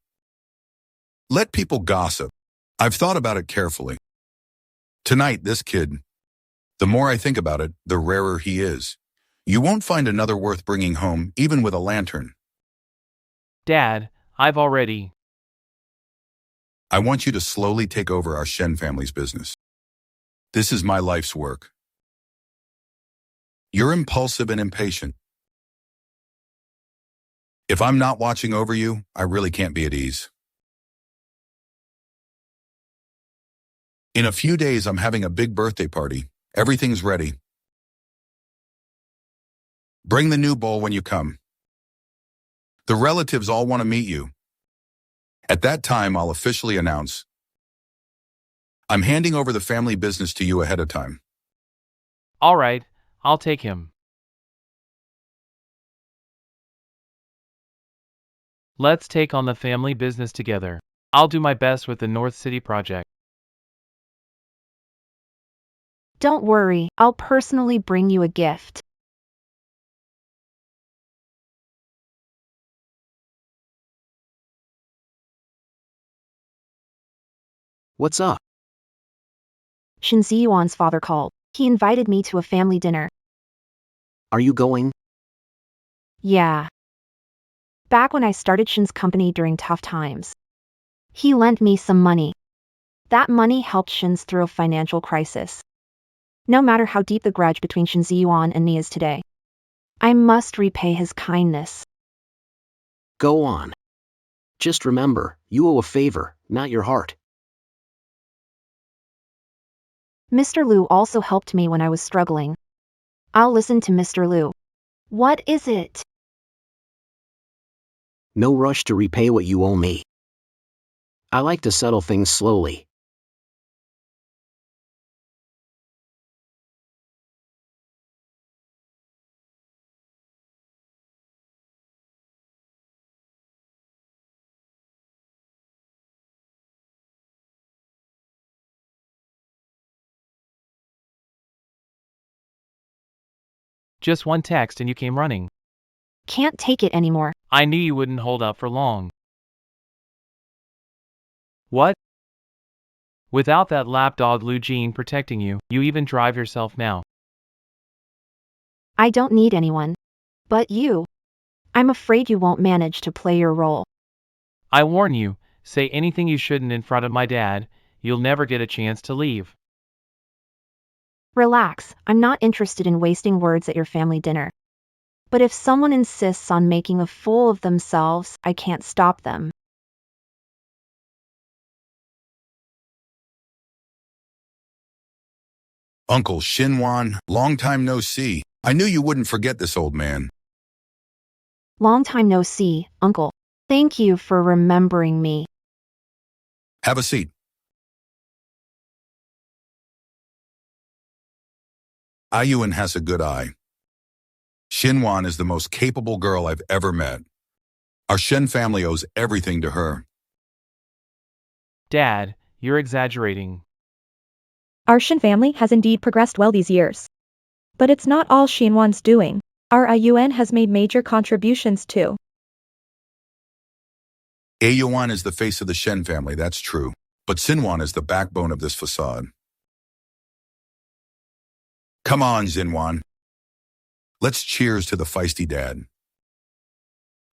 Let people gossip. I've thought about it carefully. Tonight, this kid, the more I think about it, the rarer he is. You won't find another worth bringing home, even with a lantern. Dad, I've already. I want you to slowly take over our Shen family's business. This is my life's work. You're impulsive and impatient. If I'm not watching over you, I really can't be at ease. In a few days, I'm having a big birthday party. Everything's ready. Bring the new bowl when you come. The relatives all want to meet you. At that time, I'll officially announce I'm handing over the family business to you ahead of time. All right, I'll take him. Let's take on the family business together. I'll do my best with the North City project. Don't worry, I'll personally bring you a gift. What's up? Shin Ziyuan's father called. He invited me to a family dinner. Are you going? Yeah. Back when I started Shin's company during tough times, he lent me some money. That money helped Shin's through a financial crisis. No matter how deep the grudge between Shin Ziyuan and me is today, I must repay his kindness. Go on. Just remember, you owe a favor, not your heart. Mr. Liu also helped me when I was struggling. I'll listen to Mr. Liu. What is it? No rush to repay what you owe me. I like to settle things slowly. Just one text and you came running. Can't take it anymore. I knew you wouldn't hold out for long. What? Without that lapdog Lu Jin protecting you, you even drive yourself now. I don't need anyone. But you. I'm afraid you won't manage to play your role. I warn you, say anything you shouldn't in front of my dad, you'll never get a chance to leave. Relax, I'm not interested in wasting words at your family dinner. But if someone insists on making a fool of themselves, I can't stop them. Uncle Xinwan, long time no see. I knew you wouldn't forget this old man. Long time no see, Uncle. Thank you for remembering me. Have a seat. Ayuan has a good eye. Xinwan is the most capable girl I've ever met. Our Shen family owes everything to her. Dad, you're exaggerating. Our Shin family has indeed progressed well these years. But it's not all Xinwan's doing. Our Ayuan has made major contributions too. Ayuan is the face of the Shen family, that's true. But Xinwan is the backbone of this facade. Come on, Xinwan. Let's cheers to the feisty dad.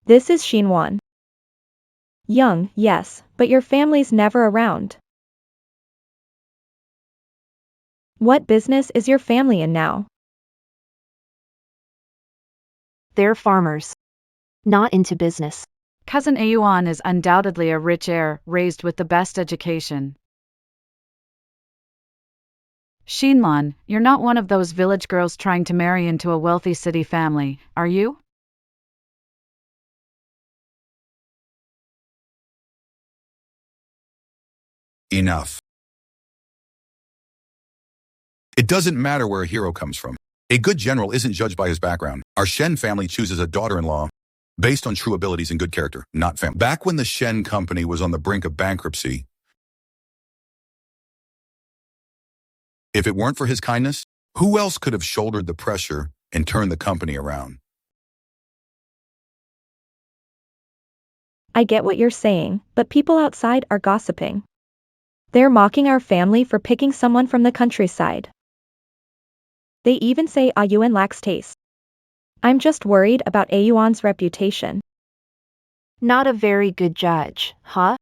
This is Xinwan. Young, yes, but your family's never around. What business is your family in now? They're farmers. Not into business. Cousin Ayuan is undoubtedly a rich heir, raised with the best education. Xinlan, you're not one of those village girls trying to marry into a wealthy city family, are you? Enough. It doesn't matter where a hero comes from. A good general isn't judged by his background. Our Shen family chooses a daughter-in-law based on true abilities and good character, not family. Back when the Shen company was on the brink of bankruptcy, if it weren't for his kindness, who else could have shouldered the pressure and turn the company around. I get what you're saying, but people outside are gossiping. They're mocking our family for picking someone from the countryside. They even say Ayuan lacks taste. I'm just worried about Ayuan's reputation. Not a very good judge, huh?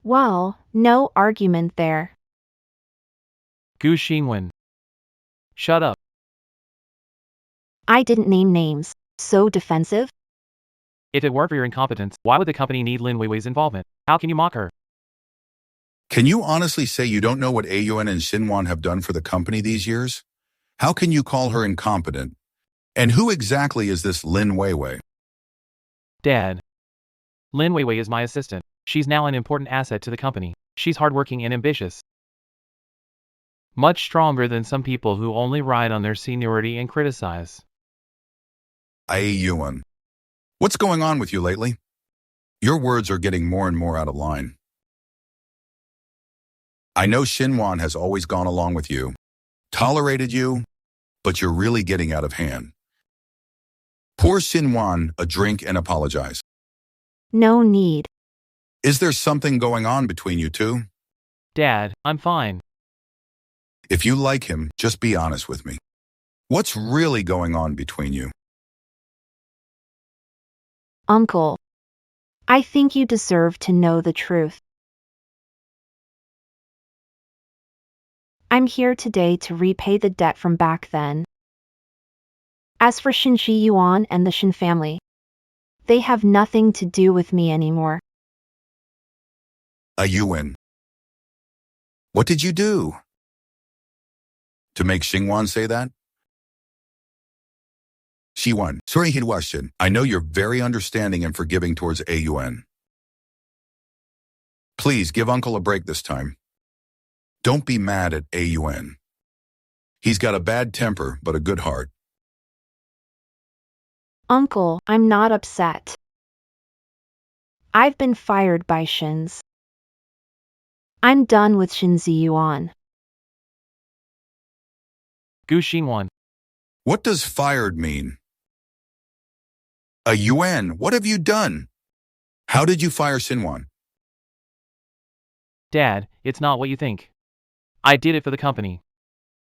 Well, no argument there. Gu Xinwen. Shut up. I didn't name names. So defensive? If it weren't for your incompetence, why would the company need Lin Weiwei's involvement? How can you mock her? Can you honestly say you don't know what Ayuan and Xinwan have done for the company these years? How can you call her incompetent? And who exactly is this Lin Weiwei? Dad. Lin Weiwei is my assistant. She's now an important asset to the company. She's hardworking and ambitious. Much stronger than some people who only ride on their seniority and criticize. Ayuan. What's going on with you lately? Your words are getting more and more out of line. I know Xinwan has always gone along with you, tolerated you, but you're really getting out of hand. Pour Xinwan a drink and apologize. No need. Is there something going on between you two? Dad, I'm fine. If you like him, just be honest with me. What's really going on between you? Uncle. I think you deserve to know the truth. I'm here today to repay the debt from back then. As for Shin Shi Yuan and the Shin family, they have nothing to do with me anymore. Ayuan. What did you do? To make Xinwan say that? Xiwan, sorry Hidwashin. I know you're very understanding and forgiving towards Ayuan. Please give Uncle a break this time. Don't be mad at Ayuan. He's got a bad temper, but a good heart. Uncle, I'm not upset. I've been fired by Shins. I'm done with Shin Ziyuan. Gu Xinwan. What does fired mean? Ayuan, what have you done? How did you fire Xinwan? Dad, it's not what you think. I did it for the company.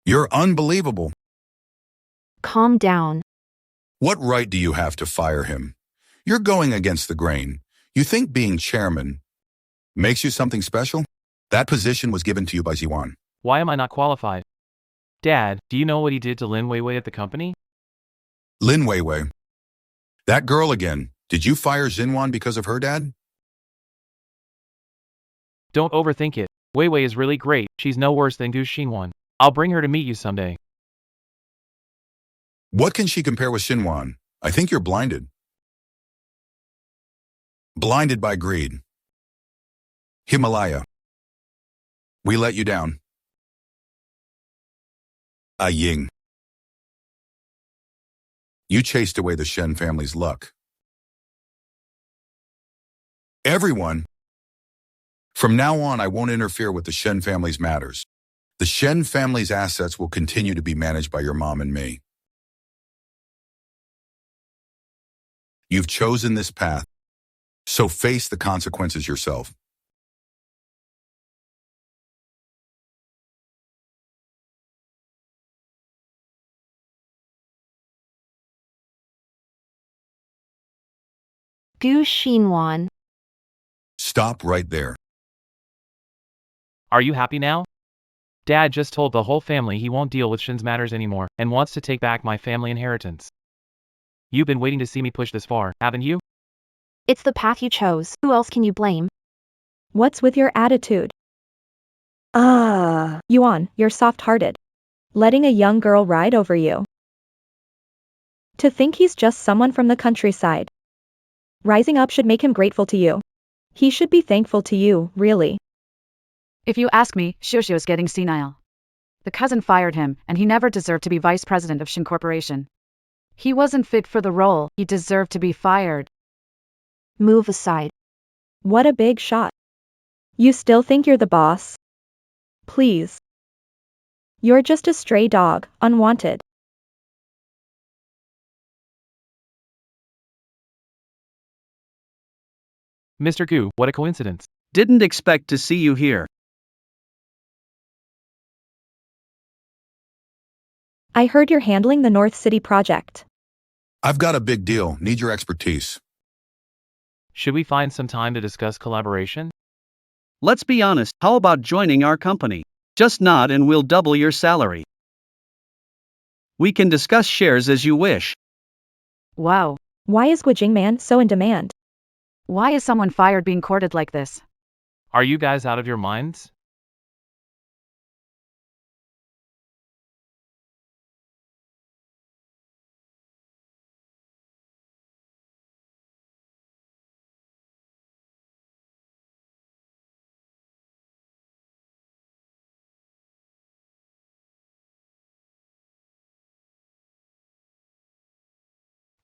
You're unbelievable. Calm down. What right do you have to fire him? You're going against the grain. You think being chairman makes you something special? That position was given to you by Ziwan. Why am I not qualified? Dad, do you know what he did to Lin Weiwei at the company? Lin Weiwei. That girl again. Did you fire Xinwan because of her, Dad? Don't overthink it. Weiwei is really great. She's no worse than Gu Xinwan. I'll bring her to meet you someday. What can she compare with Xinwan? I think you're blinded. Blinded by greed. Himalaya. We let you down. Ying. You chased away the Shen family's luck. Everyone. From now on, I won't interfere with the Shen family's matters. The Shen family's assets will continue to be managed by your mom and me. You've chosen this path, so face the consequences yourself. Gu Xinwan. Stop right there. Are you happy now? Dad just told the whole family he won't deal with Shin's matters anymore and wants to take back my family inheritance. You've been waiting to see me push this far, haven't you? It's the path you chose. Who else can you blame? What's with your attitude? Yuan, you're soft-hearted. Letting a young girl ride over you. To think he's just someone from the countryside. Rising up should make him grateful to you. He should be thankful to you, really. If you ask me, Xiuxiu's getting senile. The cousin fired him, and he never deserved to be vice president of Shin Corporation. He wasn't fit for the role, he deserved to be fired. Move aside. What a big shot. You still think you're the boss? Please. You're just a stray dog, unwanted. Mr. Gu, what a coincidence. Didn't expect to see you here. I heard you're handling the North City project. I've got a big deal. Need your expertise. Should we find some time to discuss collaboration? Let's be honest, how about joining our company? Just nod and we'll double your salary. We can discuss shares as you wish. Wow. Why is Guijing Man so in demand? Why is someone fired being courted like this? Are you guys out of your minds?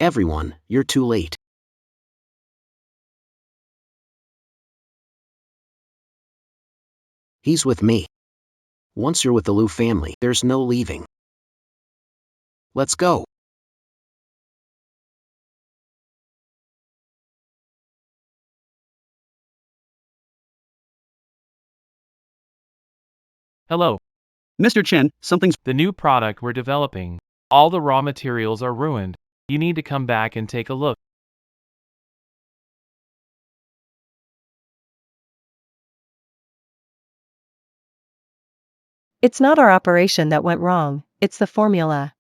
Everyone, you're too late. He's with me. Once you're with the Liu family, there's no leaving. Let's go. Hello. Mr. Chen, something's. The new product we're developing. All the raw materials are ruined. You need to come back and take a look. It's not our operation that went wrong, it's the formula.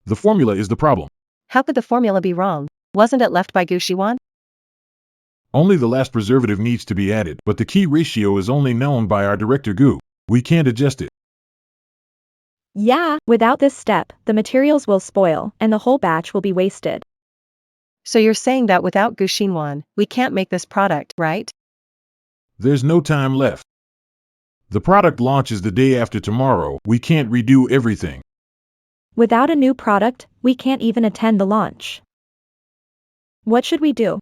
The formula is the problem. How could the formula be wrong? Wasn't it left by Gu Shiwan? Only the last preservative needs to be added, but the key ratio is only known by our director Gu. We can't adjust it. Yeah, without this step, the materials will spoil, and the whole batch will be wasted. So you're saying that without Gu Xinwan, we can't make this product, right? There's no time left. The product launches the day after tomorrow. We can't redo everything. Without a new product, we can't even attend the launch. What should we do?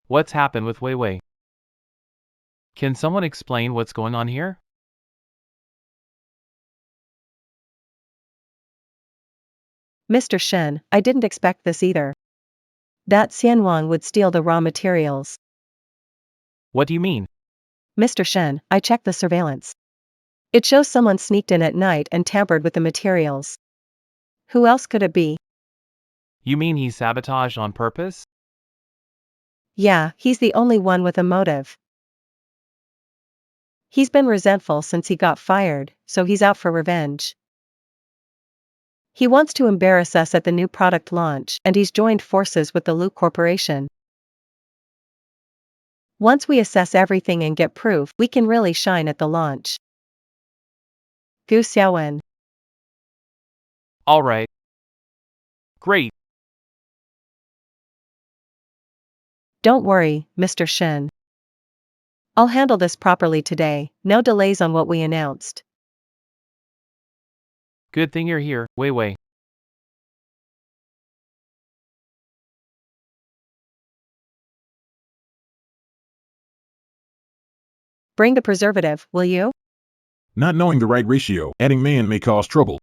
What's happened with Wei Wei? Can someone explain what's going on here? Mr. Shen, I didn't expect this either. That Xianwang would steal the raw materials. What do you mean? Mr. Shen, I checked the surveillance. It shows someone sneaked in at night and tampered with the materials. Who else could it be? You mean he sabotaged on purpose? Yeah, he's the only one with a motive. He's been resentful since he got fired, so he's out for revenge. He wants to embarrass us at the new product launch, and he's joined forces with the Liu Corporation. Once we assess everything and get proof, we can really shine at the launch. Gu Xiaowen. Alright. Great. Don't worry, Mr. Shen. I'll handle this properly today, no delays on what we announced. Good thing you're here, Wei Wei. Bring the preservative, will you? Not knowing the right ratio, adding man may cause trouble.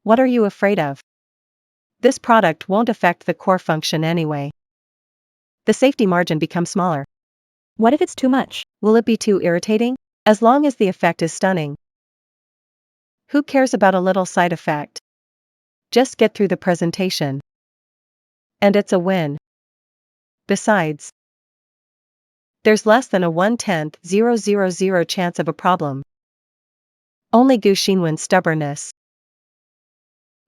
What are you afraid of? This product won't affect the core function anyway. The safety margin becomes smaller. What if it's too much? Will it be too irritating? As long as the effect is stunning. Who cares about a little side effect? Just get through the presentation. And it's a win. Besides, there's less than a 1/10,000 chance of a problem. Only Gu Xinwen's stubbornness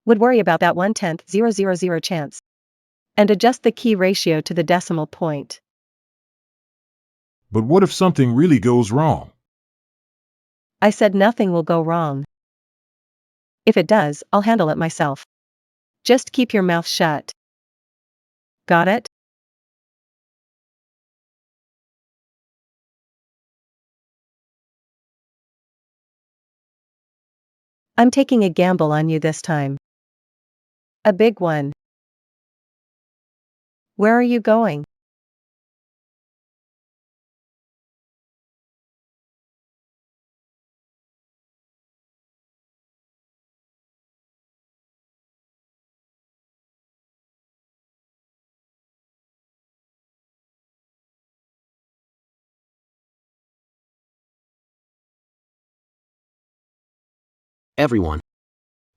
would worry about that 1/10,000 chance. And adjust the key ratio to the decimal point. But what if something really goes wrong? I said nothing will go wrong. If it does, I'll handle it myself. Just keep your mouth shut. Got it? I'm taking a gamble on you this time. A big one. Where are you going? Everyone,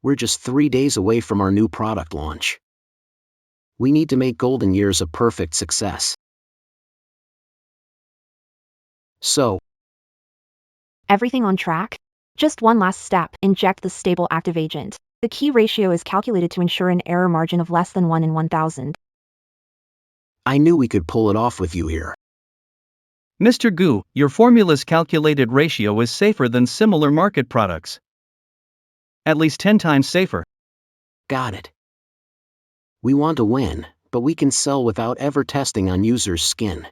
we're just 3 days away from our new product launch. We need to make golden years a perfect success. So, Everything on track? Just one last step, inject the stable active agent. The key ratio is calculated to ensure an error margin of less than 1 in 1,000. I knew we could pull it off with you here. Mr. Gu, your formula's calculated ratio is safer than similar market products. At least 10 times safer. Got it. We want to win, but we can sell without ever testing on users' skin.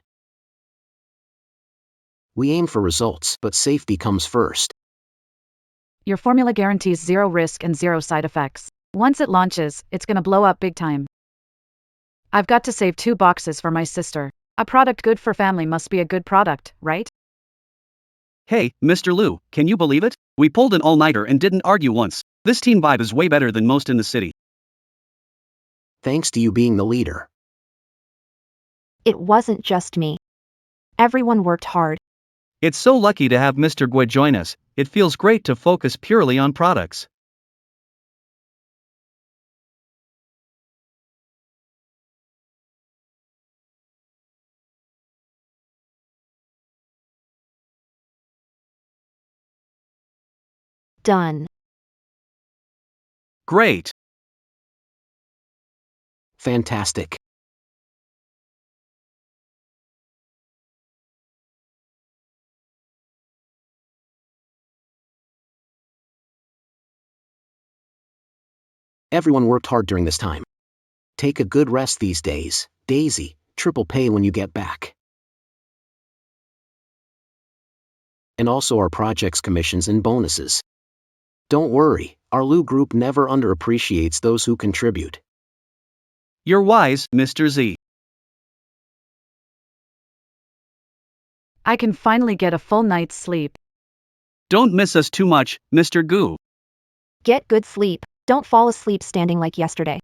We aim for results, but safety comes first. Your formula guarantees 0 risk and 0 side effects. Once it launches, it's gonna blow up big time. I've got to save 2 boxes for my sister. A product good for family must be a good product, right? Hey, Mr. Liu, can you believe it? We pulled an all-nighter and didn't argue once. This team vibe is way better than most in the city. Thanks to you being the leader. It wasn't just me. Everyone worked hard. It's so lucky to have Mr. Gui join us. It feels great to focus purely on products. Done. Great. Fantastic. Everyone worked hard during this time. Take a good rest these days, Daisy. Triple pay when you get back. And also our project's commissions and bonuses. Don't worry, our Lu group never underappreciates those who contribute. You're wise, Mr. Z. I can finally get a full night's sleep. Don't miss us too much, Mr. Gu. Get good sleep. Don't fall asleep standing like yesterday.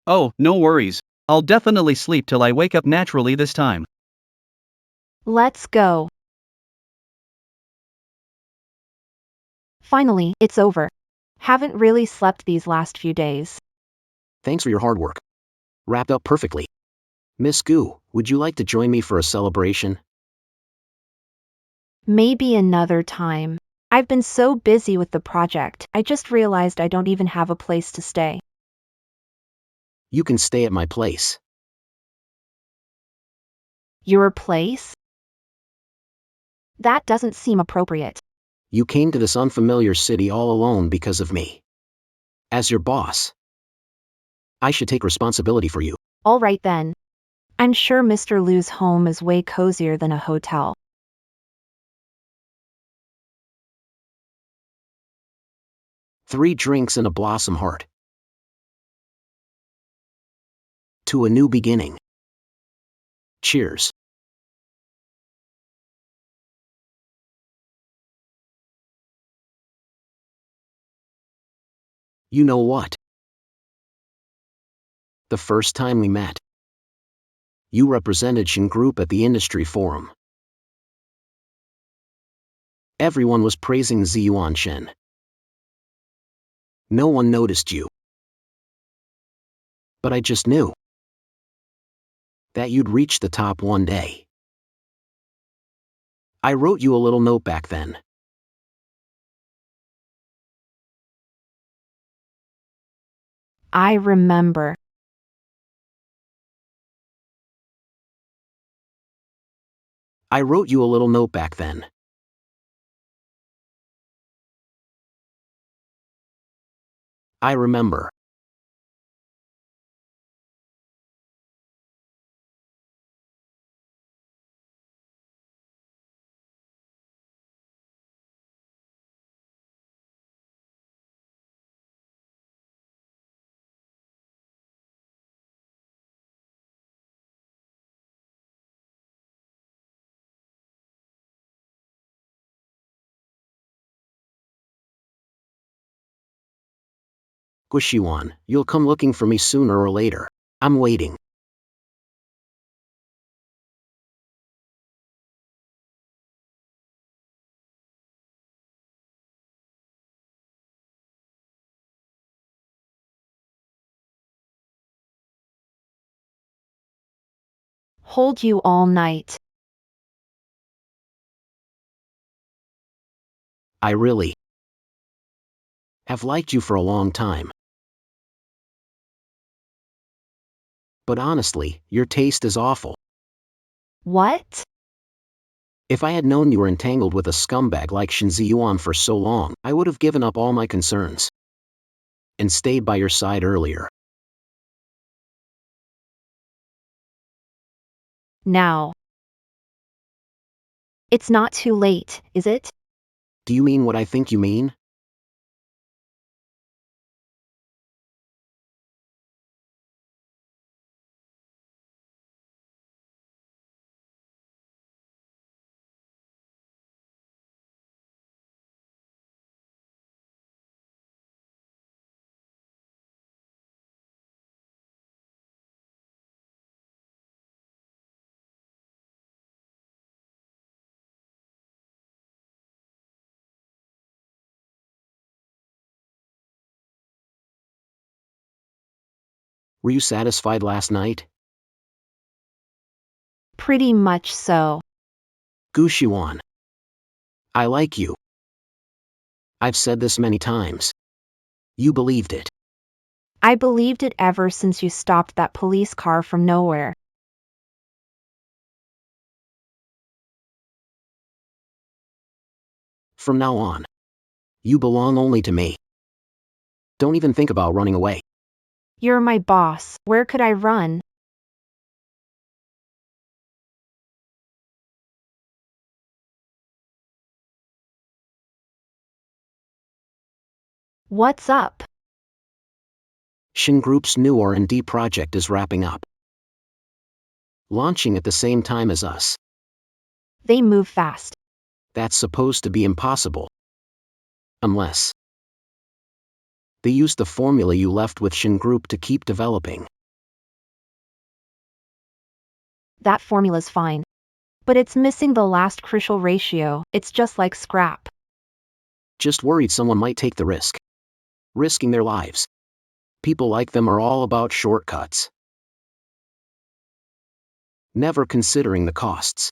Oh, no worries. I'll definitely sleep till I wake up naturally this time. Let's go. Finally, it's over. Haven't really slept these last few days. Thanks for your hard work. Wrapped up perfectly. Miss Gu, would you like to join me for a celebration? Maybe another time. I've been so busy with the project, I just realized I don't even have a place to stay. You can stay at my place. Your place? That doesn't seem appropriate. You came to this unfamiliar city all alone because of me. As your boss, I should take responsibility for you. All right then. I'm sure Mr. Liu's home is way cozier than a hotel. Three drinks and a blossom heart. To a new beginning. Cheers. You know what? The first time we met, you represented Shin Group at the industry forum. Everyone was praising Ziyuan Shen. No one noticed you. But I just knew that you'd reach the top one day. I wrote you a little note back then. I remember. I wrote you a little note back then. I remember. Gushiwan, you'll come looking for me sooner or later. I'm waiting. hold you all night. I really have liked you for a long time. But honestly, your taste is awful. What? If I had known you were entangled with a scumbag like Shin Ziyuan for so long, I would have given up all my concerns and stayed by your side earlier. Now. It's not too late, is it? Do you mean what I think you mean? Were you satisfied last night? Pretty much so. Gu Shiwan, I like you. I've said this many times. You believed it. I believed it ever since you stopped that police car from nowhere. From now on, you belong only to me. Don't even think about running away. You're my boss. Where could I run? What's up? Shin Group's new R&D project is wrapping up, launching at the same time as us. They move fast. That's supposed to be impossible. Unless they use the formula you left with Shin Group to keep developing. That formula's fine. But it's missing the last crucial ratio. It's just like scrap. Just worried someone might take the risk. Risking their lives. People like them are all about shortcuts, never considering the costs.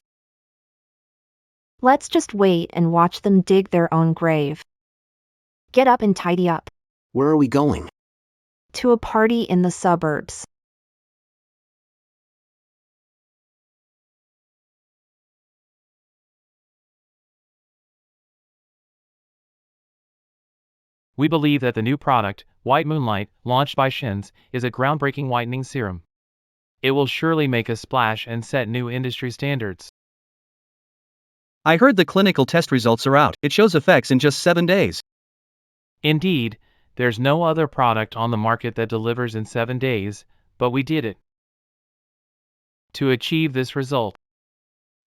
Let's just wait and watch them dig their own grave. Get up and tidy up. Where are we going? To a party in the suburbs. We believe that the new product, White Moonlight, launched by Shins, is a groundbreaking whitening serum. It will surely make a splash and set new industry standards. I heard the clinical test results are out. It shows effects in just 7 days. Indeed, there's no other product on the market that delivers in 7 days, but we did it. To achieve this result,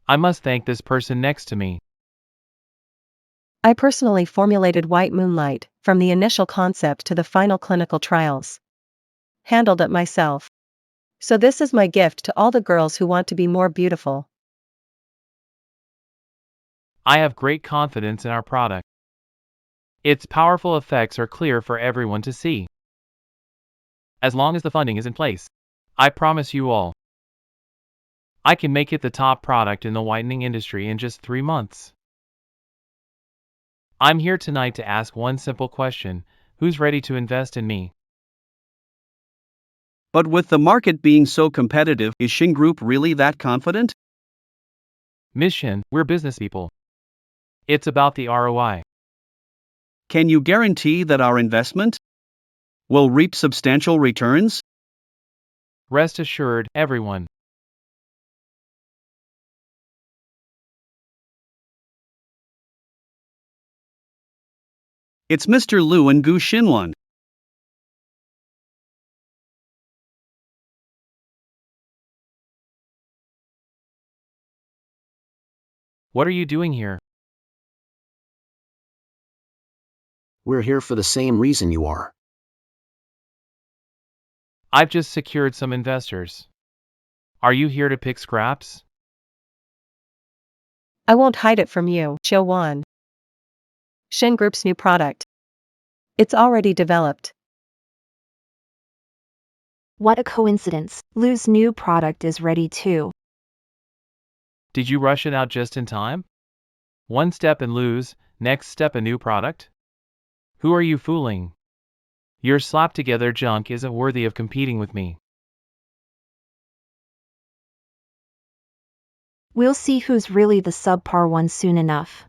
I must thank this person next to me. I personally formulated White Moonlight, from the initial concept to the final clinical trials. Handled it myself. So this is my gift to all the girls who want to be more beautiful. I have great confidence in our product. Its powerful effects are clear for everyone to see. As long as the funding is in place, I promise you all, I can make it the top product in the whitening industry in just 3 months. I'm here tonight to ask one simple question: who's ready to invest in me? But with the market being so competitive, is Shin Group really that confident? Miss Shin, we're business people. It's about the ROI. Can you guarantee that our investment will reap substantial returns? Rest assured, everyone. It's Mr. Liu and Gu Xinwan. What are you doing here? We're here for the same reason you are. I've just secured some investors. Are you here to pick scraps? I won't hide it from you, Wan. Shin Group's new product. It's already developed. What a coincidence. Liu's new product is ready too. Did you rush it out just in time? One step and lose, next step a new product? Who are you fooling? Your slapped together junk isn't worthy of competing with me. We'll see who's really the subpar one soon enough.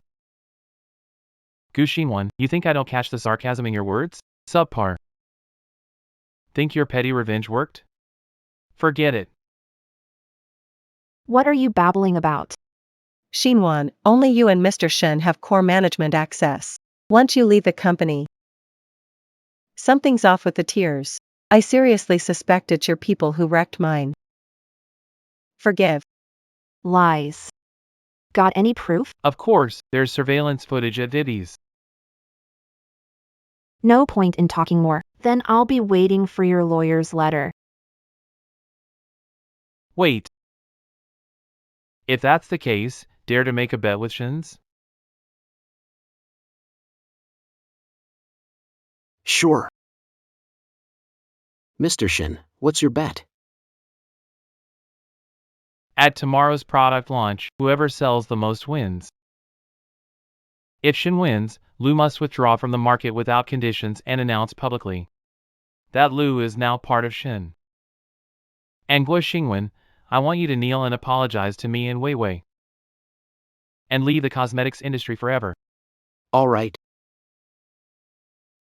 Gushin1, you think I don't catch the sarcasm in your words? Subpar. Think your petty revenge worked? Forget it. What are you babbling about? Xinhuan, only you and Mr. Shen have core management access. Once you leave the company, something's off with the tears. I seriously suspect it's your people who wrecked mine. Forgive. Lies. Got any proof? Of course, there's surveillance footage at Vivi's. No point in talking more. Then I'll be waiting for your lawyer's letter. Wait. If that's the case, dare to make a bet with Shins? Sure. Mr. Shin, what's your bet? At tomorrow's product launch, whoever sells the most wins. If Shin wins, Lu must withdraw from the market without conditions and announce publicly that Lu is now part of Shin. And Guo Xingwen, I want you to kneel and apologize to me and Wei Wei. And leave the cosmetics industry forever. All right.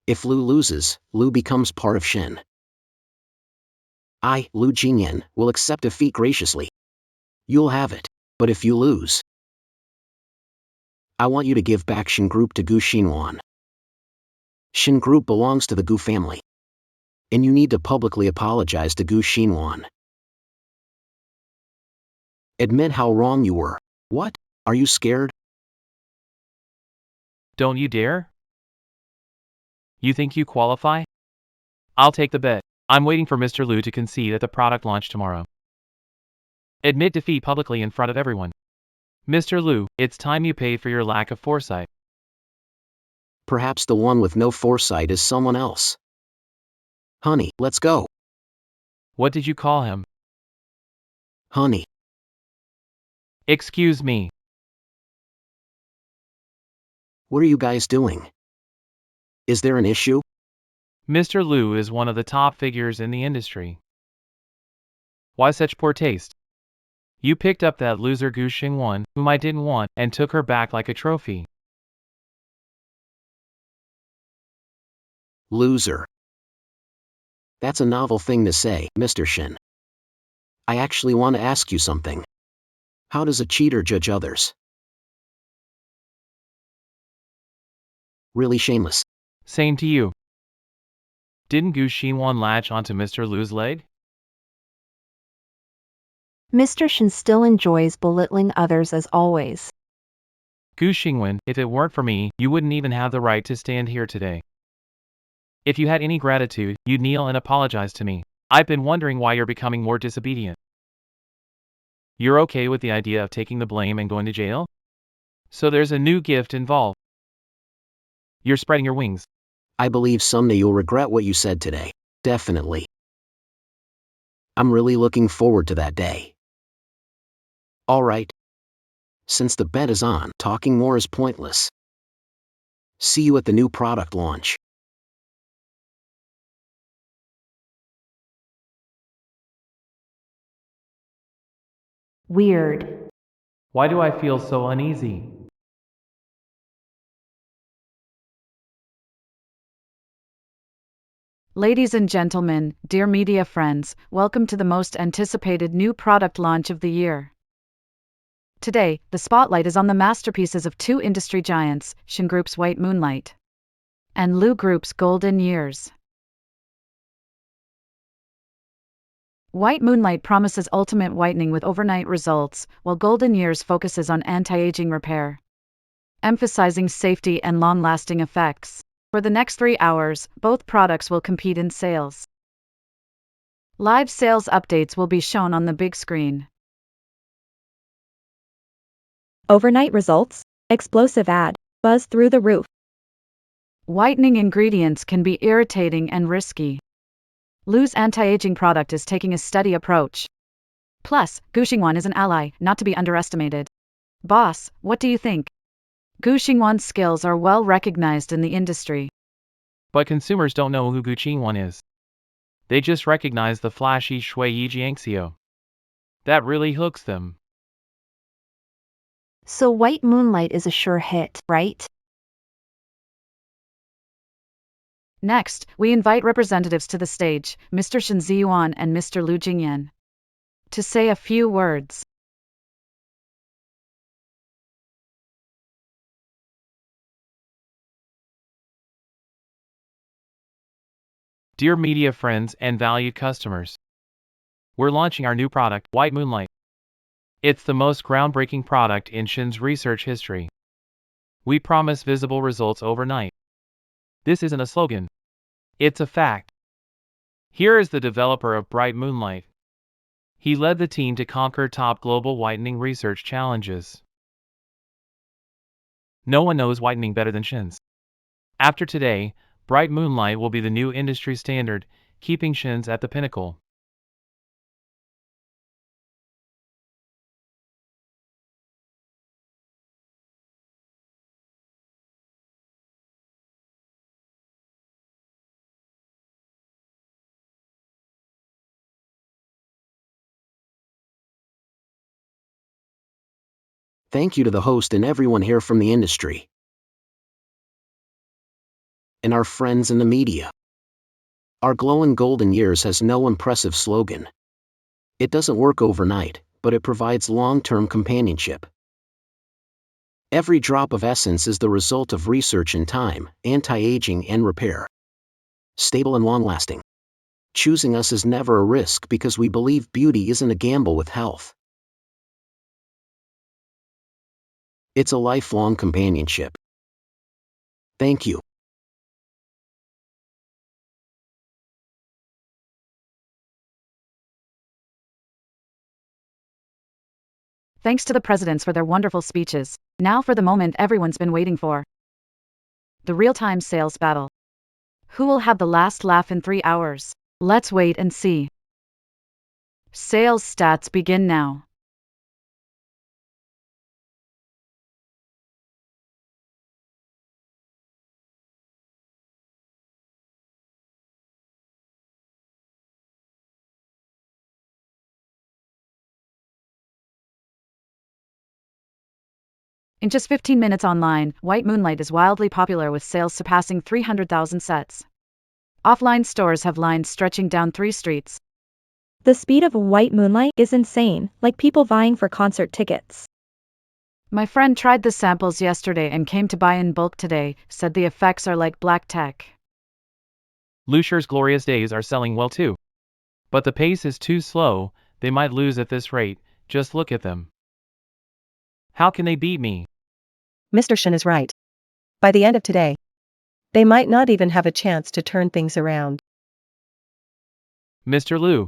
If Lu loses, Lu becomes part of Shin. I, Lu Jingyan, will accept defeat graciously. You'll have it. But if you lose, I want you to give back Shin Group to Gu Xinhuan. Shin Group belongs to the Gu family. And you need to publicly apologize to Gu Xinhuan. Admit how wrong you were. What? Are you scared? Don't you dare? You think you qualify? I'll take the bet. I'm waiting for Mr. Lu to concede at the product launch tomorrow. Admit defeat publicly in front of everyone. Mr. Lu, it's time you paid for your lack of foresight. Perhaps the one with no foresight is someone else. Honey, let's go. What did you call him? Honey. Excuse me. What are you guys doing? Is there an issue? Mr. Lu is one of the top figures in the industry. Why such poor taste? You picked up that loser Gu Xingwan, whom I didn't want, and took her back like a trophy. Loser. That's a novel thing to say, Mr. Shin. I actually want to ask you something. How does a cheater judge others? Really shameless. Same to you. Didn't Gu Xinwan latch onto Mr. Lu's leg? Mr. Shin still enjoys belittling others as always. Gu Xingwen, if it weren't for me, you wouldn't even have the right to stand here today. If you had any gratitude, you'd kneel and apologize to me. I've been wondering why you're becoming more disobedient. You're okay with the idea of taking the blame and going to jail? So there's a new gift involved. You're spreading your wings. I believe someday you'll regret what you said today. Definitely. I'm really looking forward to that day. All right. Since the bet is on, talking more is pointless. See you at the new product launch. Weird. Why do I feel so uneasy? Ladies and gentlemen, dear media friends, welcome to the most anticipated new product launch of the year. Today, the spotlight is on the masterpieces of two industry giants, Shin Group's White Moonlight and Lu Group's Golden Years. White Moonlight promises ultimate whitening with overnight results, while Golden Years focuses on anti-aging repair, emphasizing safety and long-lasting effects. For the next 3 hours, both products will compete in sales. Live sales updates will be shown on the big screen. Overnight results, explosive ad, buzz through the roof. Whitening ingredients can be irritating and risky. Lu's anti-aging product is taking a steady approach. Plus, Gu Xingwan is an ally, not to be underestimated. Boss, what do you think? Gu Xingwan's skills are well recognized in the industry. But consumers don't know who Gu Qingwan is. They just recognize the flashy Shui Yi Jiangxiu. That really hooks them. So White Moonlight is a sure hit, right? Next, we invite representatives to the stage, Mr. Shen Ziyuan and Mr. Lu Jingyan, to say a few words. Dear media friends and valued customers, we're launching our new product, White Moonlight. It's the most groundbreaking product in Shen's research history. We promise visible results overnight. This isn't a slogan. It's a fact. Here is the developer of Bright Moonlight. He led the team to conquer top global whitening research challenges. No one knows whitening better than Shen's. After today, Bright Moonlight will be the new industry standard, keeping Shen's at the pinnacle. Thank you to the host and everyone here from the industry. And our friends in the media. Our glowing golden years has no impressive slogan. It doesn't work overnight, but it provides long-term companionship. Every drop of essence is the result of research in time, anti-aging and repair. Stable and long-lasting. Choosing us is never a risk because we believe beauty isn't a gamble with health. It's a lifelong companionship. Thank you. Thanks to the presidents for their wonderful speeches. Now for the moment everyone's been waiting for. The real-time sales battle. Who will have the last laugh in 3 hours? Let's wait and see. Sales stats begin now. In just 15 minutes online, White Moonlight is wildly popular with sales surpassing 300,000 sets. Offline stores have lines stretching down 3 streets. The speed of White Moonlight is insane, like people vying for concert tickets. My friend tried the samples yesterday and came to buy in bulk today, said the effects are like black tech. Lucifer's Glorious Days are selling well too. But the pace is too slow, they might lose at this rate, just look at them. How can they beat me? Mr. Shen is right. By the end of today, they might not even have a chance to turn things around. Mr. Liu.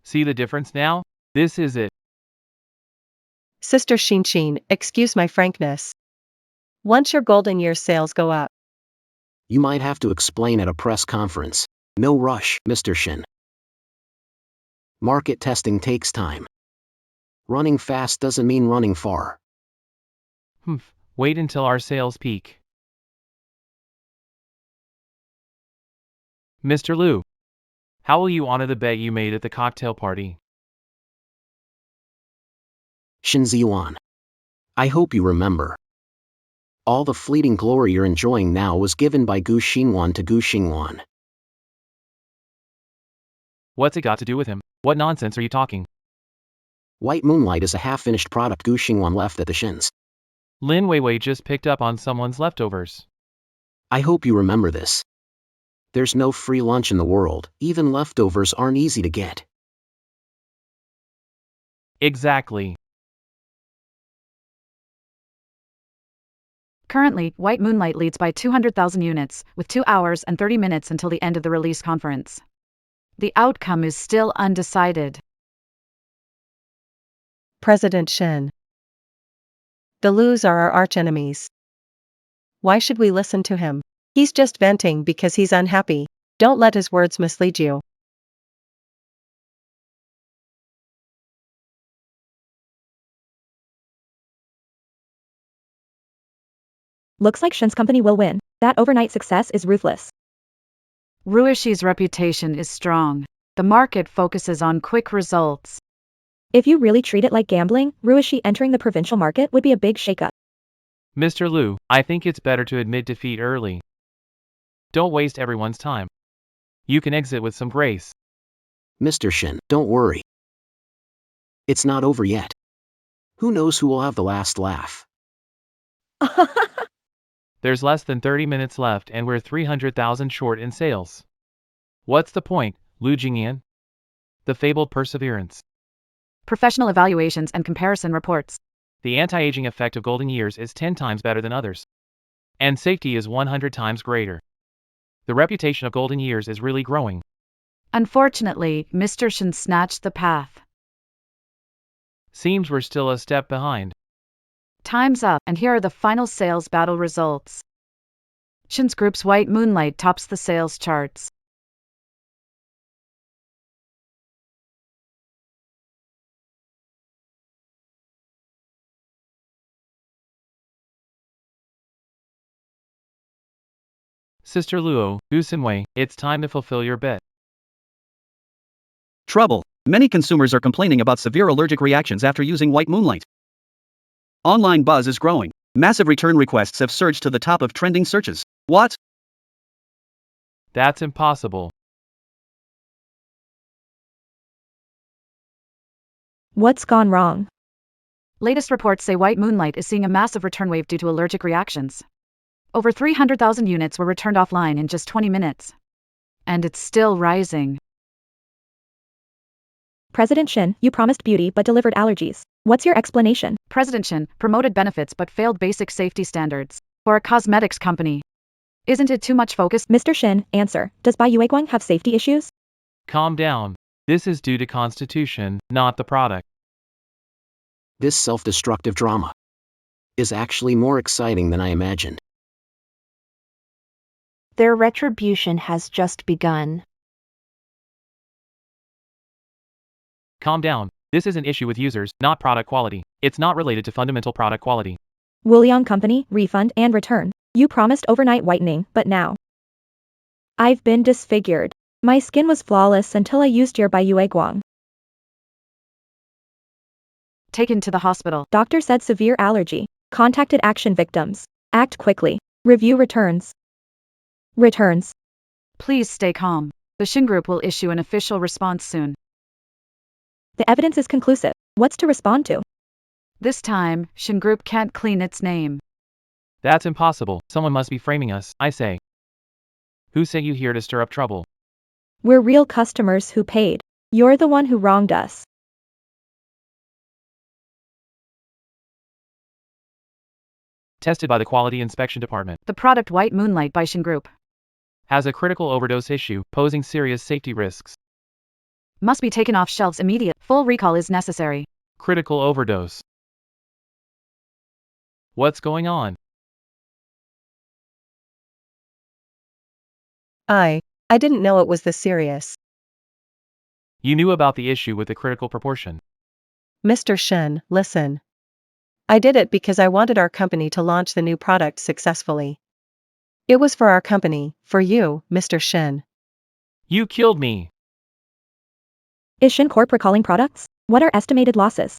See the difference now? This is it. Sister Xin, excuse my frankness. Once your golden year sales go up, You might have to explain at a press conference. No rush, Mr. Shen. Market testing takes time. Running fast doesn't mean running far. Wait until our sales peak. Mr. Liu. How will you honor the bet you made at the cocktail party? Shen Ziyuan. I hope you remember. All the fleeting glory you're enjoying now was given by Gu Xingwan to Gu Xingwan. What's it got to do with him? What nonsense are you talking? White Moonlight is a half-finished product Gu Xingwan left at the Shen's. Lin Weiwei just picked up on someone's leftovers. I hope you remember this. There's no free lunch in the world, even leftovers aren't easy to get. Exactly. Currently, White Moonlight leads by 200,000 units, with 2 hours and 30 minutes until the end of the release conference. The outcome is still undecided. President Shen. The Lus are our archenemies. Why should we listen to him? He's just venting because he's unhappy. Don't let his words mislead you. Looks like Shin's company will win. That overnight success is ruthless. Ruishi's reputation is strong. The market focuses on quick results. If you really treat it like gambling, Ruishi entering the provincial market would be a big shakeup. Mr. Liu, I think it's better to admit defeat early. Don't waste everyone's time. You can exit with some grace. Mr. Shin, don't worry. It's not over yet. Who knows who will have the last laugh? There's less than 30 minutes left and we're 300,000 short in sales. What's the point, Lu Jingyan? The fabled perseverance. Professional evaluations and comparison reports. The anti-aging effect of golden years is 10 times better than others. And safety is 100 times greater. The reputation of golden years is really growing. Unfortunately, Mr. Shin snatched the path. Seems we're still a step behind. Time's up, and here are the final sales battle results. Shin's group's White Moonlight tops the sales charts. Sister Luo, Gusenwei, it's time to fulfill your bet. Trouble. Many consumers are complaining about severe allergic reactions after using White Moonlight. Online buzz is growing. Massive return requests have surged to the top of trending searches. What? That's impossible. What's gone wrong? Latest reports say White Moonlight is seeing a massive return wave due to allergic reactions. Over 300,000 units were returned offline in just 20 minutes. And it's still rising. President Shin, you promised beauty but delivered allergies. What's your explanation? President Shin promoted benefits but failed basic safety standards. For a cosmetics company. Isn't it too much focus? Mr. Shin, answer. Does Bai Yueguang have safety issues? Calm down. This is due to constitution, not the product. This self-destructive drama is actually more exciting than I imagined. Their retribution has just begun. Calm down. This is an issue with users, not product quality. It's not related to fundamental product quality. Wuliang Company, refund and return. You promised overnight whitening, but now I've been disfigured. My skin was flawless until I used your Bai Yueguang. Taken to the hospital. Doctor said severe allergy. Contacted action victims. Act quickly. Review returns. Returns. Please stay calm. The Shin Group will issue an official response soon. The evidence is conclusive. What's to respond to? This time, Shin Group can't clean its name. That's impossible. Someone must be framing us, I say. Who sent you here to stir up trouble? We're real customers who paid. You're the one who wronged us. Tested by the Quality Inspection Department. The product White Moonlight by Shin Group Has a critical overdose issue, posing serious safety risks. must be taken off shelves immediately. Full recall is necessary. Critical overdose. What's going on? I didn't know it was this serious. You knew about the issue with the critical proportion. Mr. Shen, listen. I did it because I wanted our company to launch the new product successfully. It was for our company, for you, Mr. Shen. You killed me. Is Shin Corp recalling products? What are estimated losses?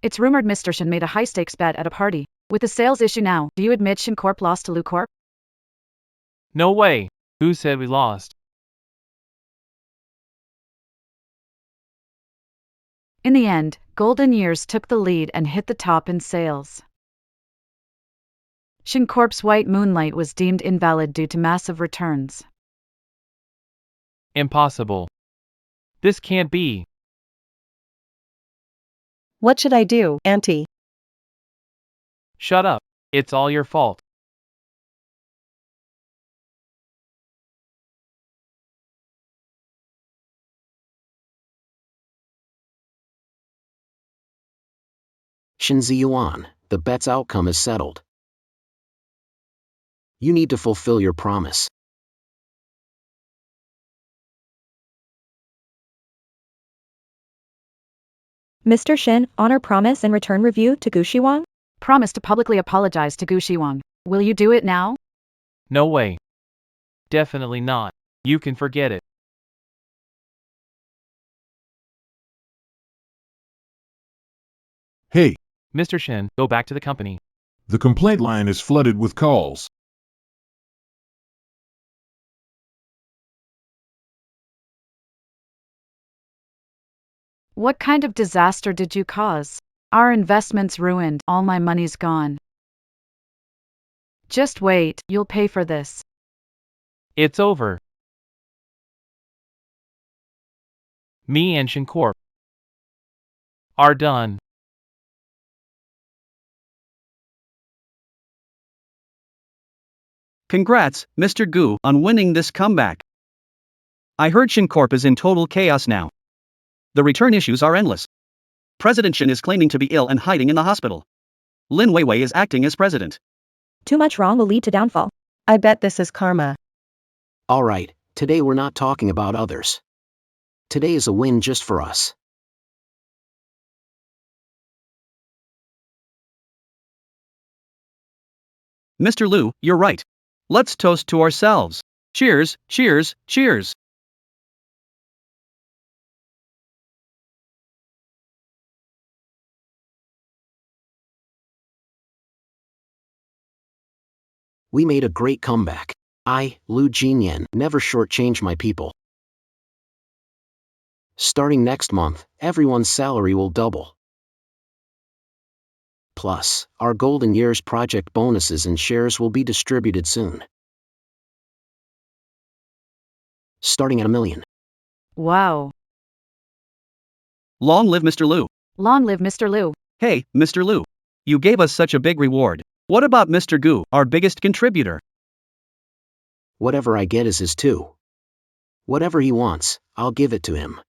It's rumored Mr. Shin made a high-stakes bet at a party. With the sales issue now, do you admit Shin Corp lost to Lu Corp? No way. Who said we lost? In the end, Golden Years took the lead and hit the top in sales. Shin Corp's White Moonlight was deemed invalid due to massive returns. Impossible. This can't be. What should I do, Auntie? Shut up. It's all your fault. Shinzi Yuan, the bet's outcome is settled. You need to fulfill your promise. Mr. Shin, honor promise and return review to Gu Shiwang? Promise to publicly apologize to Gu Shiwang. Will you do it now? No way. Definitely not. You can forget it. Hey, Mr. Shin, go back to the company. the complaint line is flooded with calls. What kind of disaster did you cause? Our investment's ruined, all my money's gone. Just wait, you'll pay for this. It's over. Me and Shin Corp are done. Congrats, Mr. Gu, on winning this comeback. I heard ShinCorp is in total chaos now. The return issues are endless. President Shin is claiming to be ill and hiding in the hospital. Lin Weiwei is acting as president. Too much wrong will lead to downfall. I bet this is karma. Alright, today we're not talking about others. Today is a win just for us. Mr. Liu, you're right. Let's toast to ourselves. Cheers, cheers, cheers. We made a great comeback. I, Liu Jinyan, never shortchange my people. Starting next month, everyone's salary will double. Plus, our Golden Years project bonuses and shares will be distributed soon. Starting at $1 million. Wow. Long live Mr. Liu. Long live Mr. Liu. Hey, Mr. Liu. You gave us such a big reward. What about Mr. Gu, our biggest contributor? Whatever I get is his too. Whatever he wants, I'll give it to him.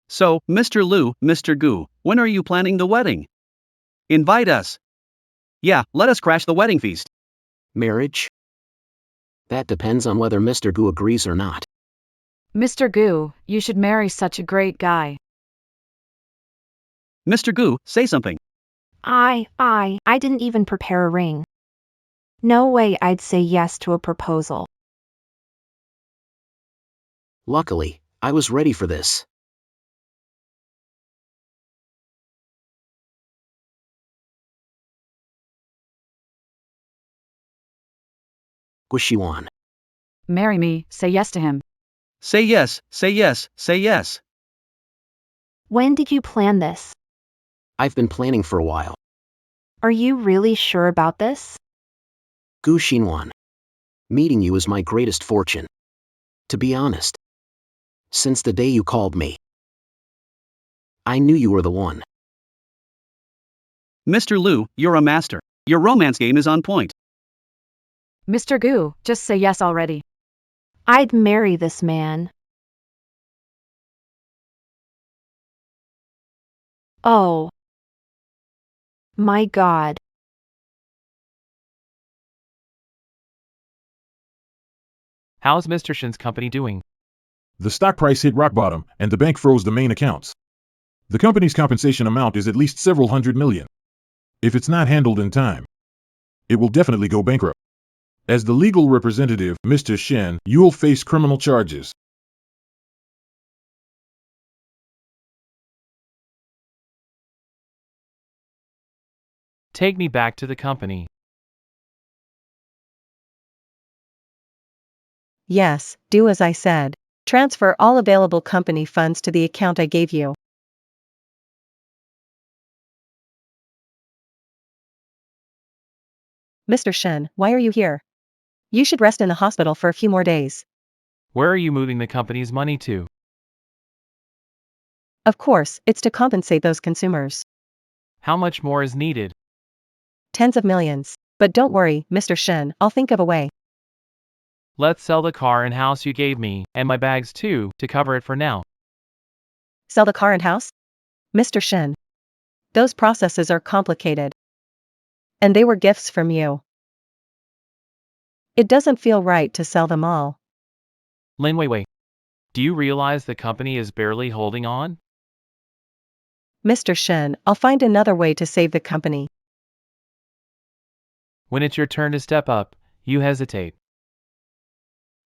So, Mr. Liu, Mr. Gu, when are you planning the wedding? Invite us. Yeah, let us crash the wedding feast. Marriage? That depends on whether Mr. Gu agrees or not. Mr. Gu, you should marry such a great guy. Mr. Gu, say something. I didn't even prepare a ring. No way I'd say yes to a proposal. Luckily, I was ready for this. Guxiwan. Marry me, say yes to him. Say yes, say yes, say yes. When did you plan this? I've been planning for a while. Are you really sure about this? Gu Xinwan. Meeting you is my greatest fortune. To be honest. Since the day you called me, I knew you were the one. Mr. Liu, you're a master. Your romance game is on point. Mr. Gu, just say yes already. I'd marry this man. Oh. My God. How's Mr. Shin's company doing? The stock price hit rock bottom, and the bank froze the main accounts. The company's compensation amount is at least several hundred million. If it's not handled in time, it will definitely go bankrupt. As the legal representative, Mr. Shen, you'll face criminal charges. Take me back to the company. Yes, do as I said. Transfer all available company funds to the account I gave you. Mr. Shen, why are you here? You should rest in the hospital for a few more days. Where are you moving the company's money to? Of course, it's to compensate those consumers. How much more is needed? Tens of millions. But don't worry, Mr. Shen, I'll think of a way. Let's sell the car and house you gave me, and my bags too, to cover it for now. Sell the car and house? Mr. Shen. Those processes are complicated. And they were gifts from you. It doesn't feel right to sell them all. Lin Weiwei, do you realize the company is barely holding on? Mr. Shen, I'll find another way to save the company. When it's your turn to step up, you hesitate.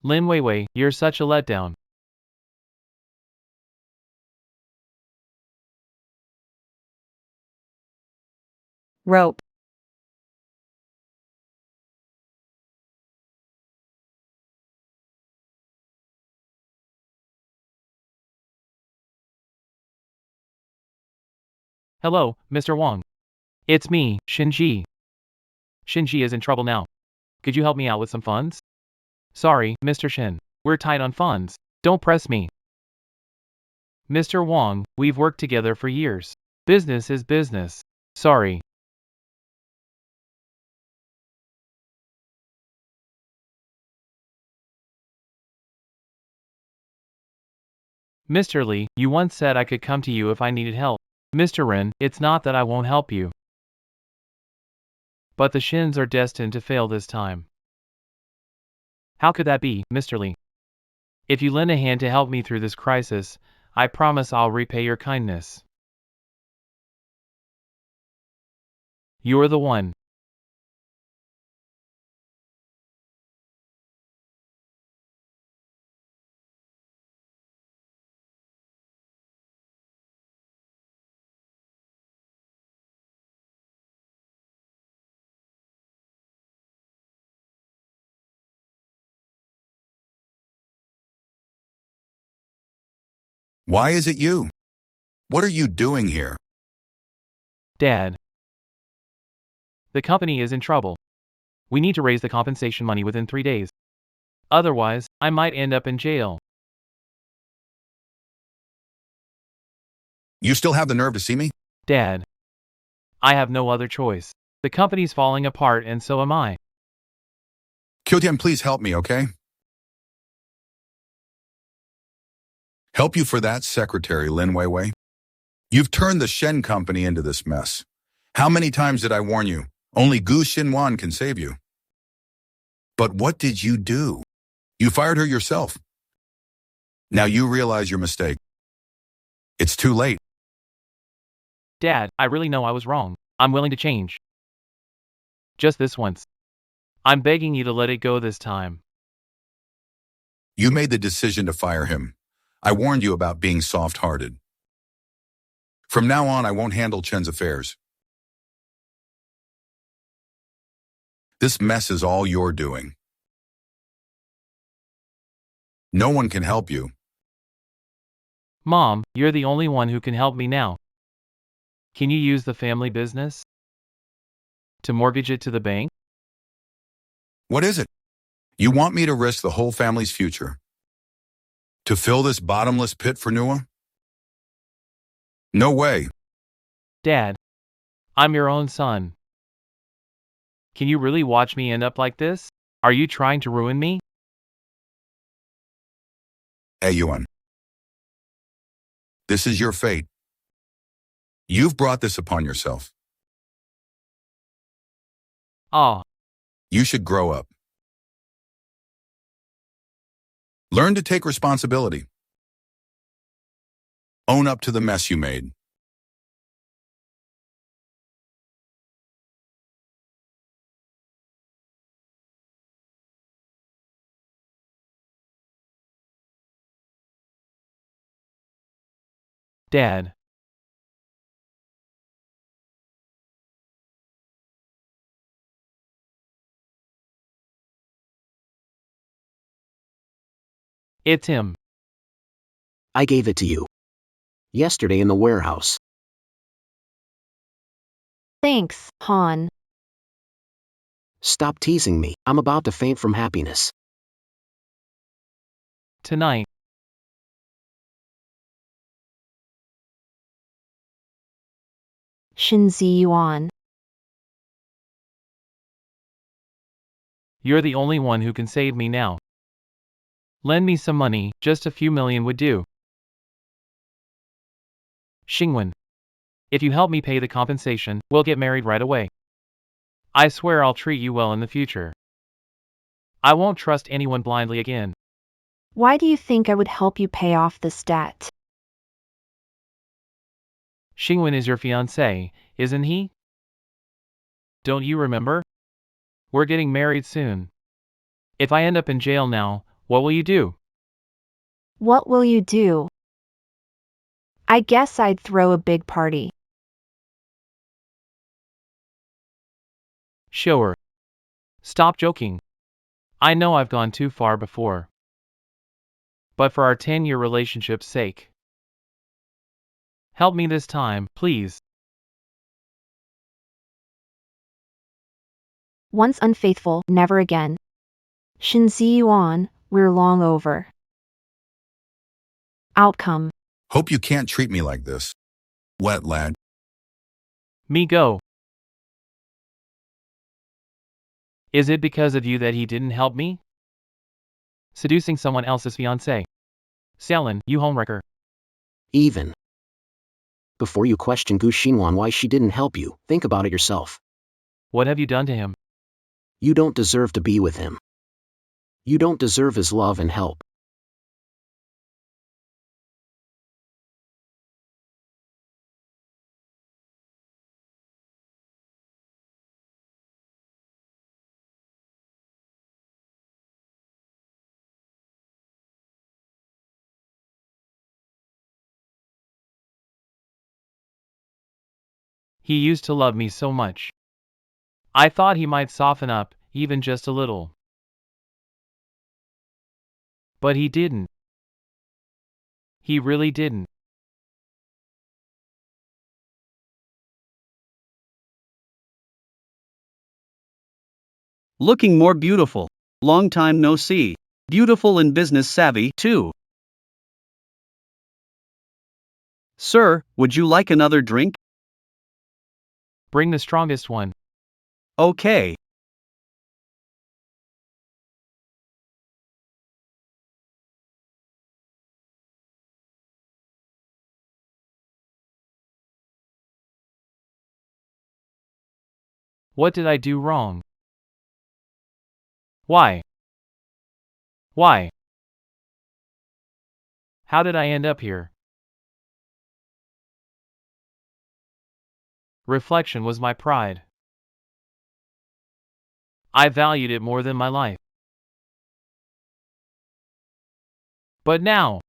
Lin Weiwei, you're such a letdown. Rope. Hello, Mr. Wang. It's me, Shinji. Shinji is in trouble now. Could you help me out with some funds? Sorry, Mr. Shin. We're tight on funds. Don't press me. Mr. Wang, we've worked together for years. Business is business. Sorry. Mr. Li, you once said I could come to you if I needed help. Mr. Ren, it's not that I won't help you. But the Shins are destined to fail this time. How could that be, Mr. Li? If you lend a hand to help me through this crisis, I promise I'll repay your kindness. You're the one. Why is it you? What are you doing here? Dad. The company is in trouble. We need to raise the compensation money within 3 days. Otherwise, I might end up in jail. You still have the nerve to see me? Dad. I have no other choice. The company's falling apart and so am I. Kyotian, please help me, okay? Help you for that, Secretary Lin Weiwei? You've turned the Shen company into this mess. How many times did I warn you? Only Gu Xinwan can save you. But what did you do? You fired her yourself. Now you realize your mistake. It's too late. Dad, I really know I was wrong. I'm willing to change. Just this once. I'm begging you to let it go this time. You made the decision to fire him. I warned you about being soft-hearted. From now on, I won't handle Chen's affairs. This mess is all you're doing. No one can help you. Mom, you're the only one who can help me now. Can you use the family business to mortgage it to the bank? What is it? You want me to risk the whole family's future? To fill this bottomless pit for Nua? No way. Dad, I'm your own son. Can you really watch me end up like this? Are you trying to ruin me? Hey, Yuan. This is your fate. You've brought this upon yourself. Ah, You should grow up. Learn to take responsibility. Own up to the mess you made. Dad. It's him. I gave it to you. Yesterday in the warehouse. Thanks, Han. Stop teasing me. I'm about to faint from happiness. Tonight. Shinzi Yuan. You're the only one who can save me now. Lend me some money, just a few million would do. Xingwen. If you help me pay the compensation, we'll get married right away. I swear I'll treat you well in the future. I won't trust anyone blindly again. Why do you think I would help you pay off this debt? Xingwen is your fiancé, isn't he? Don't you remember? We're getting married soon. If I end up in jail now, what will you do? What will you do? I guess I'd throw a big party. Sure. Stop joking. I know I've gone too far before. But for our 10-year relationship's sake, help me this time, please. Once unfaithful, never again. Shin Yuan, we're long over. Outcome. Hope you can't treat me like this. Wet lad. Me go. Is it because of you that he didn't help me? Seducing someone else's fiancé. Xiaolin, you homewrecker. Even. Before you question Gu Xinwan why she didn't help you, think about it yourself. What have you done to him? You don't deserve to be with him. You don't deserve his love and help. He used to love me so much. I thought he might soften up, even just a little. But he didn't. He really didn't. Looking more beautiful. Long time no see. Beautiful and business savvy, too. Sir, would you like another drink? Bring the strongest one. Okay. What did I do wrong? Why? Why? How did I end up here? Reflection was my pride. I valued it more than my life. But now,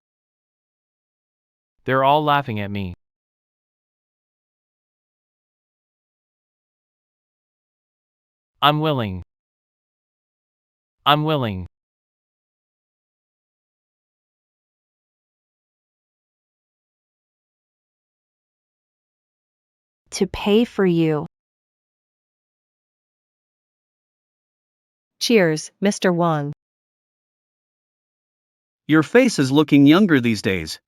they're all laughing at me. I'm willing. I'm willing. To pay for you. Cheers, Mr. Wang. Your face is looking younger these days.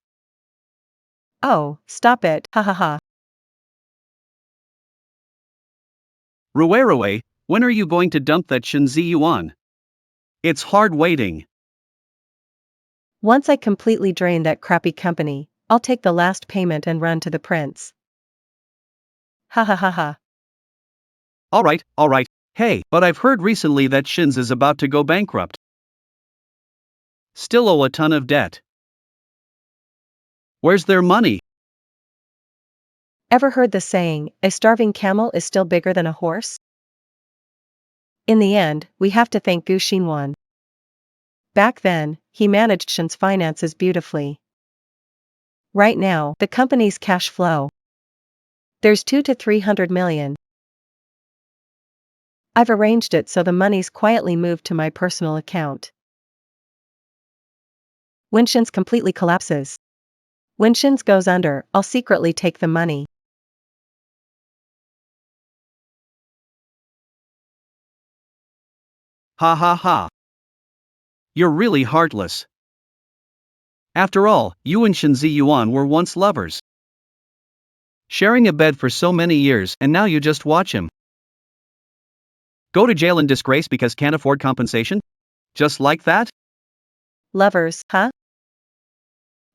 Oh, stop it, ha ha ha. Ruwei, when are you going to dump that Shin Yuan? It's hard waiting. Once I completely drain that crappy company, I'll take the last payment and run to the prince. Ha ha ha ha. Alright. Hey, but I've heard recently that Shin's is about to go bankrupt. Still owe a ton of debt. Where's their money? Ever heard the saying, a starving camel is still bigger than a horse? In the end, we have to thank Gu Xinwan. Back then, he managed Shen's finances beautifully. Right now, the company's cash flow. There's 2 to 300 million. I've arranged it so the money's quietly moved to my personal account. When Shen's completely collapses. When Shen's goes under, I'll secretly take the money. Ha ha ha. You're really heartless. After all, you and Shin Yuan were once lovers. Sharing a bed for so many years and now you just watch him go to jail in disgrace because can't afford compensation? Just like that? Lovers, huh?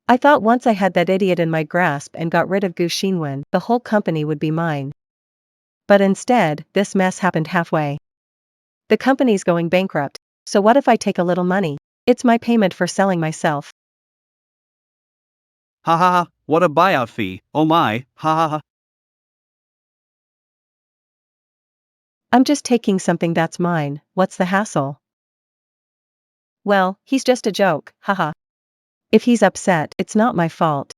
I thought once I had that idiot in my grasp and got rid of Gu Xinwen, the whole company would be mine. But instead, this mess happened halfway. The company's going bankrupt, so what if I take a little money? It's my payment for selling myself. Ha ha ha, what a buyout fee, oh my, ha ha ha. I'm just taking something that's mine, what's the hassle? Well, he's just a joke, haha. If he's upset, it's not my fault.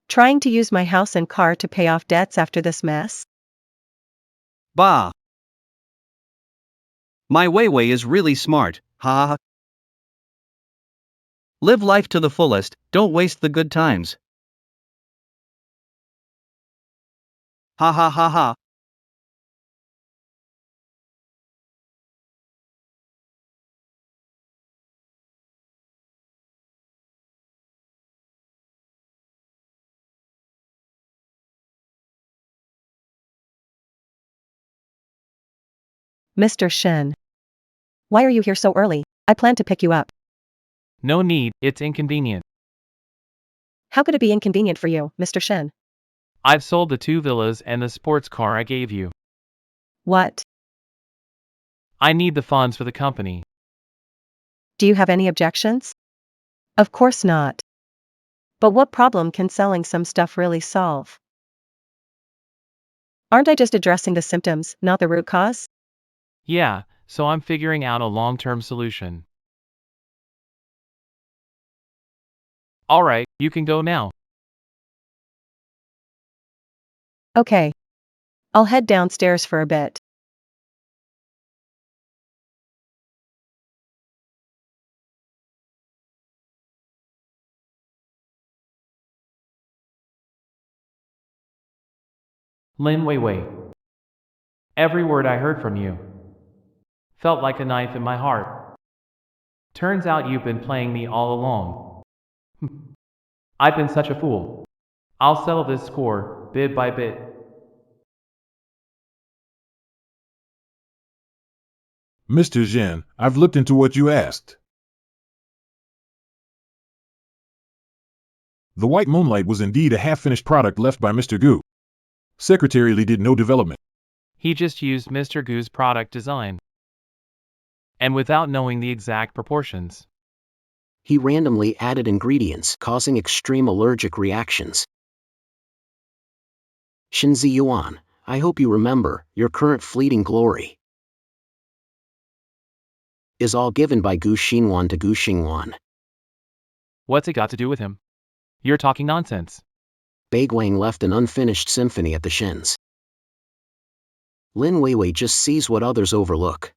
Trying to use my house and car to pay off debts after this mess? Bah. My Weiwei is really smart, ha ha. Live life to the fullest, don't waste the good times. Ha ha ha ha. Mr. Shen. Why are you here so early? I plan to pick you up. No need, it's inconvenient. How could it be inconvenient for you, Mr. Shen? I've sold the 2 villas and the sports car I gave you. What? I need the funds for the company. Do you have any objections? Of course not. But what problem can selling some stuff really solve? Aren't I just addressing the symptoms, not the root cause? Yeah, so I'm figuring out a long-term solution. Alright, you can go now. Okay. I'll head downstairs for a bit. Lin Weiwei. Every word I heard from you felt like a knife in my heart. Turns out you've been playing me all along. I've been such a fool. I'll settle this score, bit by bit. Mr. Zhen, I've looked into what you asked. The white moonlight was indeed a half-finished product left by Mr. Gu. Secretary Li did no development. He just used Mr. Gu's product design. And without knowing the exact proportions. He randomly added ingredients causing extreme allergic reactions. Shinzi Yuan, I hope you remember, your current fleeting glory is all given by Gu Xingwan to Gu Xingwan. What's it got to do with him? You're talking nonsense. Beiguang left an unfinished symphony at the Shins. Lin Weiwei just sees what others overlook.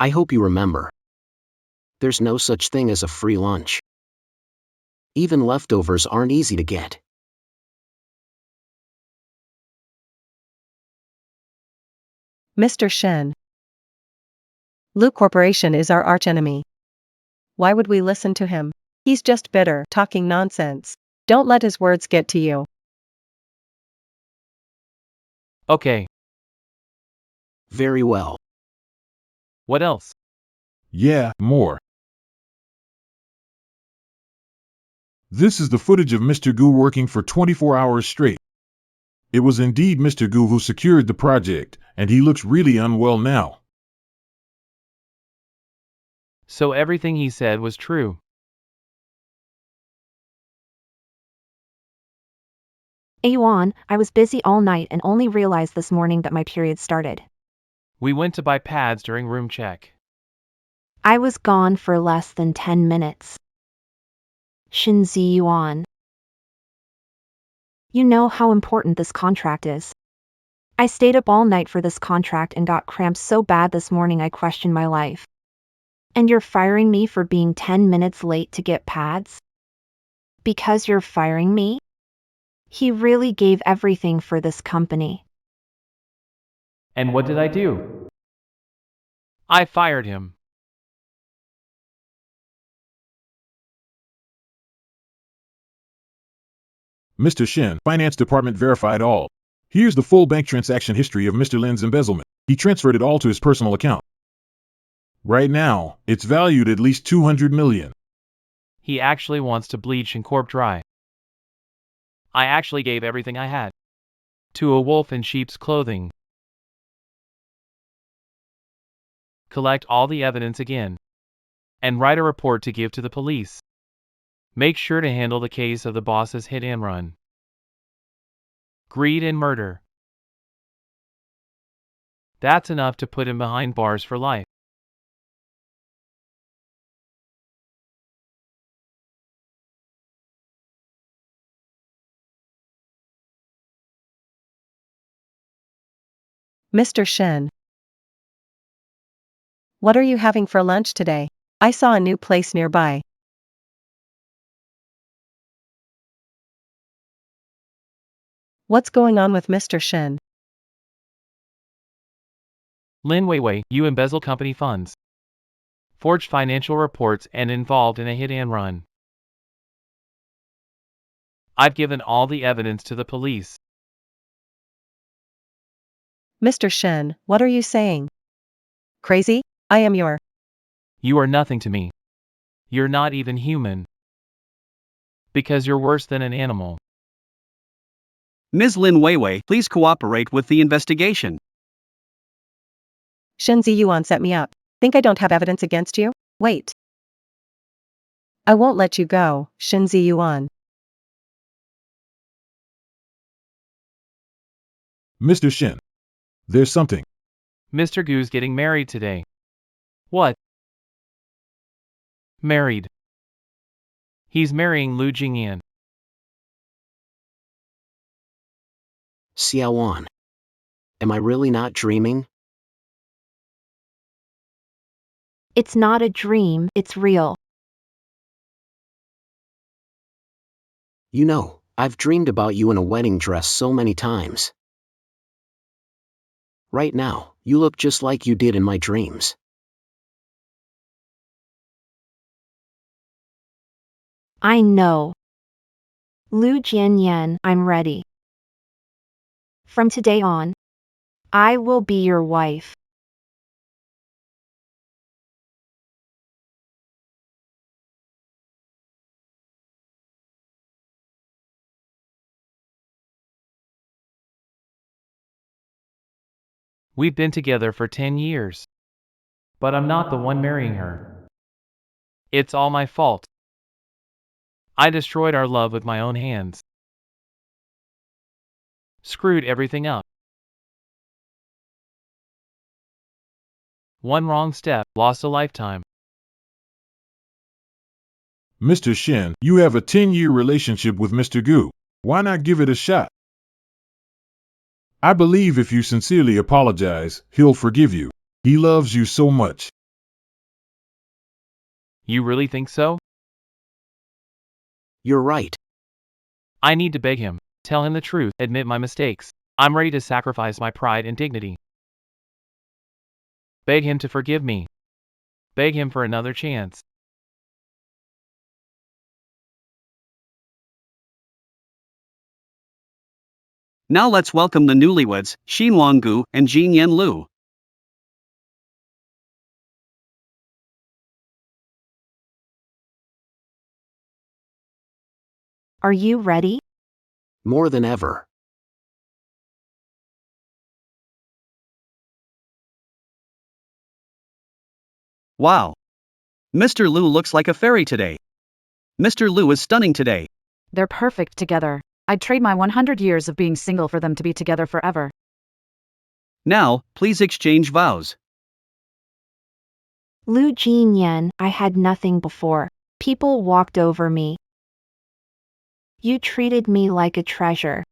I hope you remember. There's no such thing as a free lunch. Even leftovers aren't easy to get. Mr. Shen. Lu Corporation is our archenemy. Why would we listen to him? He's just bitter, talking nonsense. Don't let his words get to you. Okay, Very well. what else? Yeah, more. This is the footage of Mr. Gu working for 24 hours straight. It was indeed Mr. Gu who secured the project, and he looks really unwell now. So everything he said was true. Yuan, I was busy all night and only realized this morning that my period started. We went to buy pads during room check. I was gone for less than 10 minutes. Shinzi Yuan. You know how important this contract is. I stayed up all night for this contract and got cramps so bad this morning I questioned my life. And you're firing me for being 10 minutes late to get pads? Because you're firing me? He really gave everything for this company. And what did I do? I fired him. Mr. Shen, Finance Department verified all. Here's the full bank transaction history of Mr. Lin's embezzlement. He transferred it all to his personal account. Right now, it's valued at least 200 million. He actually wants to bleed Shincorp dry. I actually gave everything I had to a wolf in sheep's clothing. Collect all the evidence again and write a report to give to the police. Make sure to handle the case of the boss's hit and run, greed and murder. That's enough to put him behind bars for life. Mr. Shen. What are you having for lunch today? I saw a new place nearby. What's going on with Mr. Shen? Lin Weiwei, you embezzle company funds, forged financial reports, and involved in a hit and run. I've given all the evidence to the police. Mr. Shen, what are you saying? Crazy? I am your. You are nothing to me. You're not even human. Because you're worse than an animal. Ms. Lin Weiwei, please cooperate with the investigation. Shen Ziyuan set me up. Think I don't have evidence against you? Wait. I won't let you go, Shen Ziyuan. Mr. Shen. There's something. Mr. Gu's getting married today. What? Married. He's marrying Lu Jingyan. Xiaowan. Am I really not dreaming? It's not a dream, it's real. You know, I've dreamed about you in a wedding dress so many times. Right now, you look just like you did in my dreams. I know. Lu Jianyan, I'm ready. From today on, I will be your wife. We've been together for 10 years. But I'm not the one marrying her. It's all my fault. I destroyed our love with my own hands. Screwed everything up. One wrong step, lost a lifetime. Mr. Shen, you have a 10-year relationship with Mr. Gu. Why not give it a shot? I believe if you sincerely apologize, he'll forgive you. He loves you so much. You really think so? You're right. I need to beg him, tell him the truth, admit my mistakes. I'm ready to sacrifice my pride and dignity. Beg him to forgive me. Beg him for another chance. Now let's welcome the newlyweds, Xinhuang Gu and Jinyan Lu. Are you ready? More than ever. Wow. Mr. Lu looks like a fairy today. Mr. Lu is stunning today. They're perfect together. I'd trade my 100 years of being single for them to be together forever. Now, please exchange vows. Lu Jianyan, I had nothing before. People walked over me. You treated me like a treasure.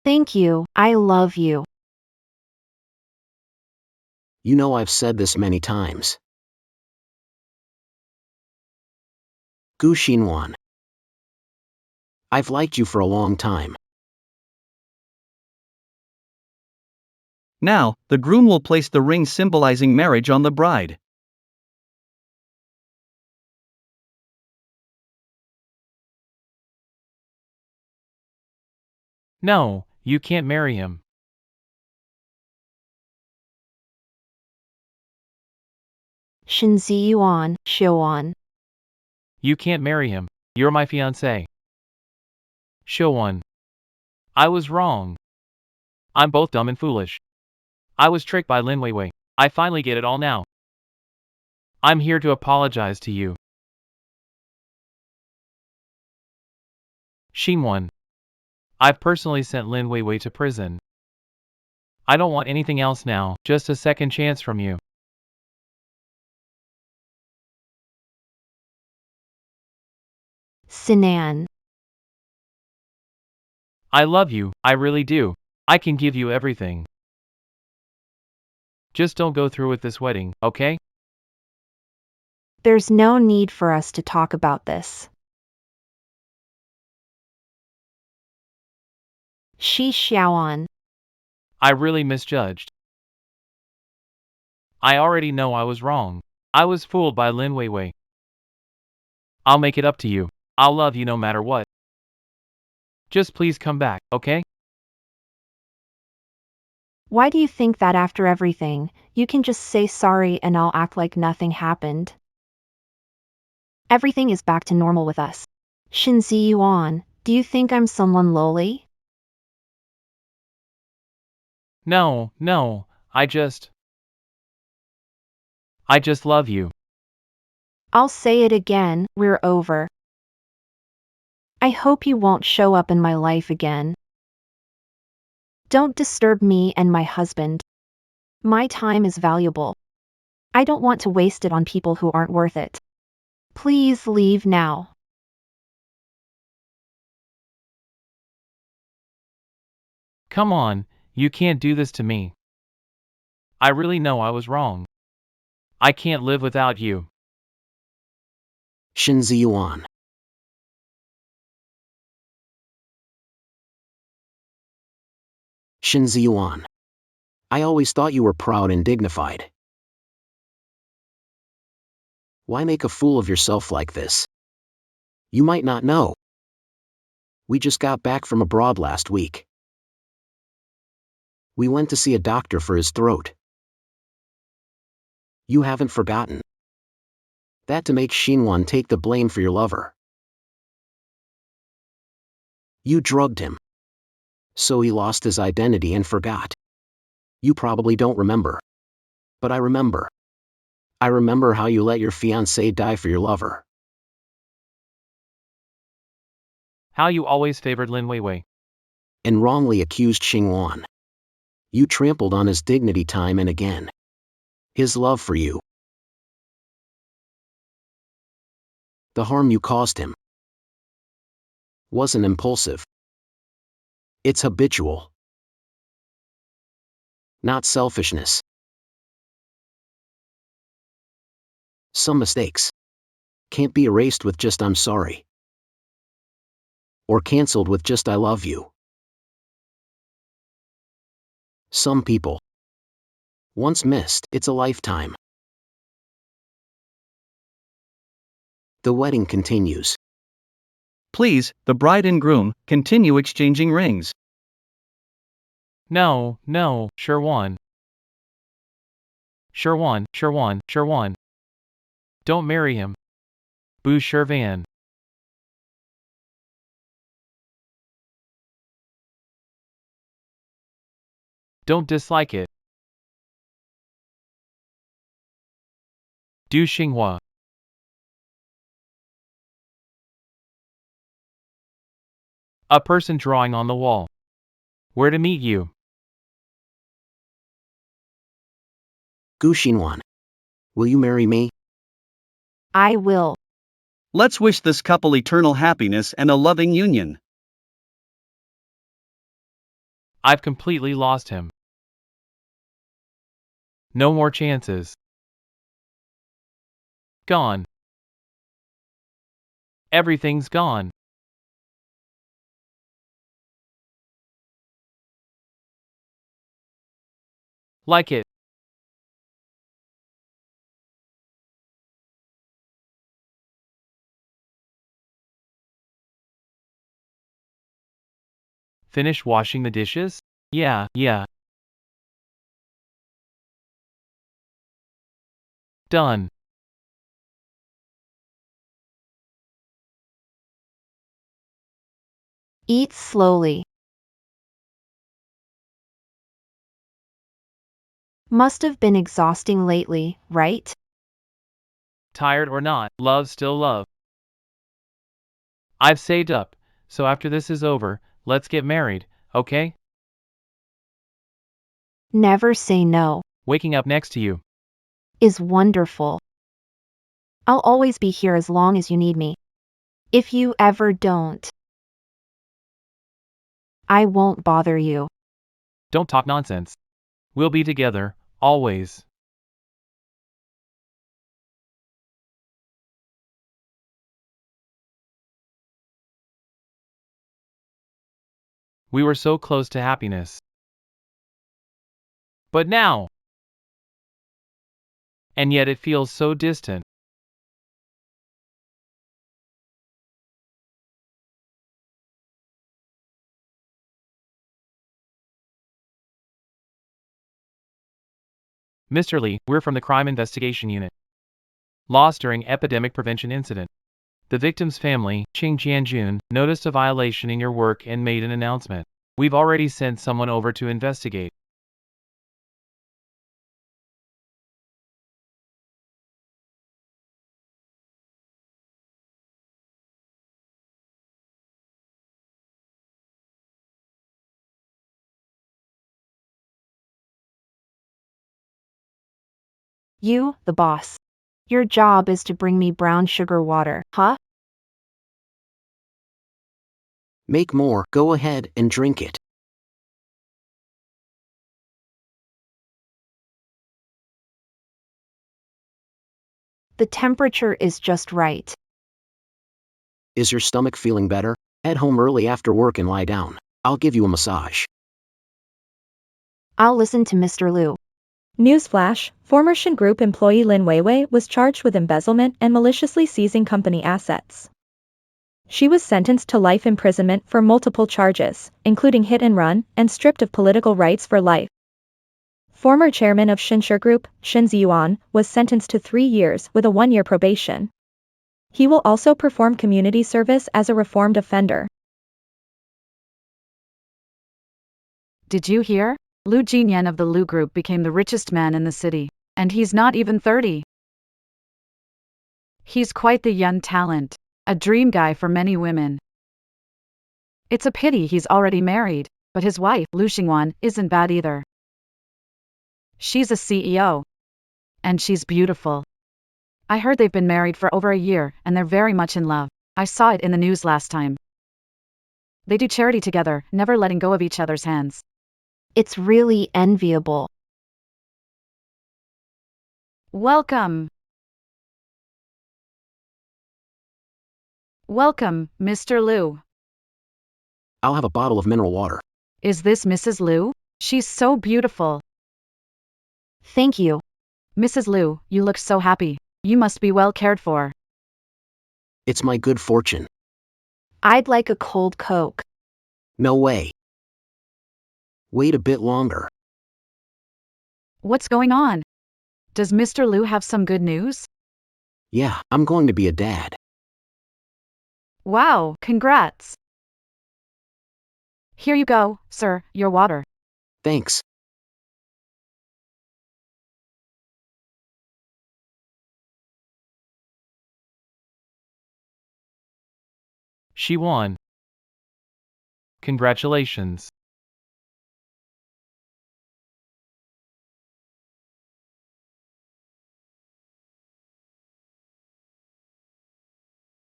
Thank you, I love you. You know I've said this many times. Gu Xinhuan. I've liked you for a long time. Now, the groom will place the ring symbolizing marriage on the bride. No, you can't marry him. Shenzi Yuan, Xiuan. You can't marry him. You're my fiancé. Shouwan. I was wrong. I'm both dumb and foolish. I was tricked by Lin Weiwei. I finally get it all now. I'm here to apologize to you. Xinhuan. I've personally sent Lin Weiwei to prison. I don't want anything else now, just a second chance from you. Sinan. I love you, I really do. I can give you everything. Just don't go through with this wedding, okay? There's no need for us to talk about this. Shi Xiaoan. I really misjudged. I already know I was wrong. I was fooled by Lin Weiwei. I'll make it up to you. I'll love you no matter what. Just please come back, okay? Why do you think that after everything, you can just say sorry and I'll act like nothing happened? Everything is back to normal with us. Shinzi Yuan, do you think I'm someone lowly? No, I just love you. I'll say it again, we're over. I hope you won't show up in my life again. Don't disturb me and my husband. My time is valuable. I don't want to waste it on people who aren't worth it. Please leave now. Come on, you can't do this to me. I really know I was wrong. I can't live without you. Shinzi Yuan. Shinzi Yuan. I always thought you were proud and dignified. Why make a fool of yourself like this? You might not know. We just got back from abroad last week. We went to see a doctor for his throat. You haven't forgotten. That to make Xinwan take the blame for your lover. You drugged him. So he lost his identity and forgot. You probably don't remember. But I remember. I remember how you let your fiancé die for your lover. How you always favored Lin Weiwei. And wrongly accused Xinwan. You trampled on his dignity time and again. His love for you. The harm you caused him wasn't impulsive. It's habitual. Not selfishness. Some mistakes can't be erased with just I'm sorry. Or cancelled with just I love you. Some people once missed, it's a lifetime. The wedding continues. Please, the bride and groom, continue exchanging rings. No, Sherwan. Sherwan. Don't marry him. Boo Shervan. Don't dislike it. Du Xinghua. A person drawing on the wall. Where to meet you? Gu Xinwan. Will you marry me? I will. Let's wish this couple eternal happiness and a loving union. I've completely lost him. No more chances. Gone. Everything's gone. Like it. Finish washing the dishes? Yeah. Done. Eat slowly. Must have been exhausting lately, right? Tired or not, love still love. I've saved up, so after this is over, let's get married, okay? Never say no. Waking up next to you. Is wonderful. I'll always be here as long as you need me. If you ever don't, I won't bother you. Don't talk nonsense. We'll be together, always. We were so close to happiness. But now! And yet it feels so distant. Mr. Lee, we're from the Crime Investigation Unit. Lost during epidemic prevention incident. The victim's family, Ching Jianjun, noticed a violation in your work and made an announcement. We've already sent someone over to investigate. You, the boss. Your job is to bring me brown sugar water, huh? Make more, go ahead and drink it. The temperature is just right. Is your stomach feeling better? Head home early after work and lie down. I'll give you a massage. I'll listen to Mr. Liu. Newsflash, former Shin Group employee Lin Weiwei was charged with embezzlement and maliciously seizing company assets. She was sentenced to life imprisonment for multiple charges, including hit and run, and stripped of political rights for life. Former chairman of Shinsher Group, Shin Ziyuan, was sentenced to 3 years with a 1-year probation. He will also perform community service as a reformed offender. Did you hear? Lu Jinyan of the Lu Group became the richest man in the city, and he's not even 30. He's quite the young talent, a dream guy for many women. It's a pity he's already married, but his wife, Lu Xingwan, isn't bad either. She's a CEO. And she's beautiful. I heard they've been married for over a year, and they're very much in love. I saw it in the news last time. They do charity together, never letting go of each other's hands. It's really enviable. Welcome. Welcome, Mr. Liu. I'll have a bottle of mineral water. Is this Mrs. Liu? She's so beautiful. Thank you. Mrs. Liu, you look so happy. You must be well cared for. It's my good fortune. I'd like a cold Coke. No way. Wait a bit longer. What's going on? Does Mr. Liu have some good news? Yeah, I'm going to be a dad. Wow, congrats. Here you go, sir, your water. Thanks. She won. Congratulations.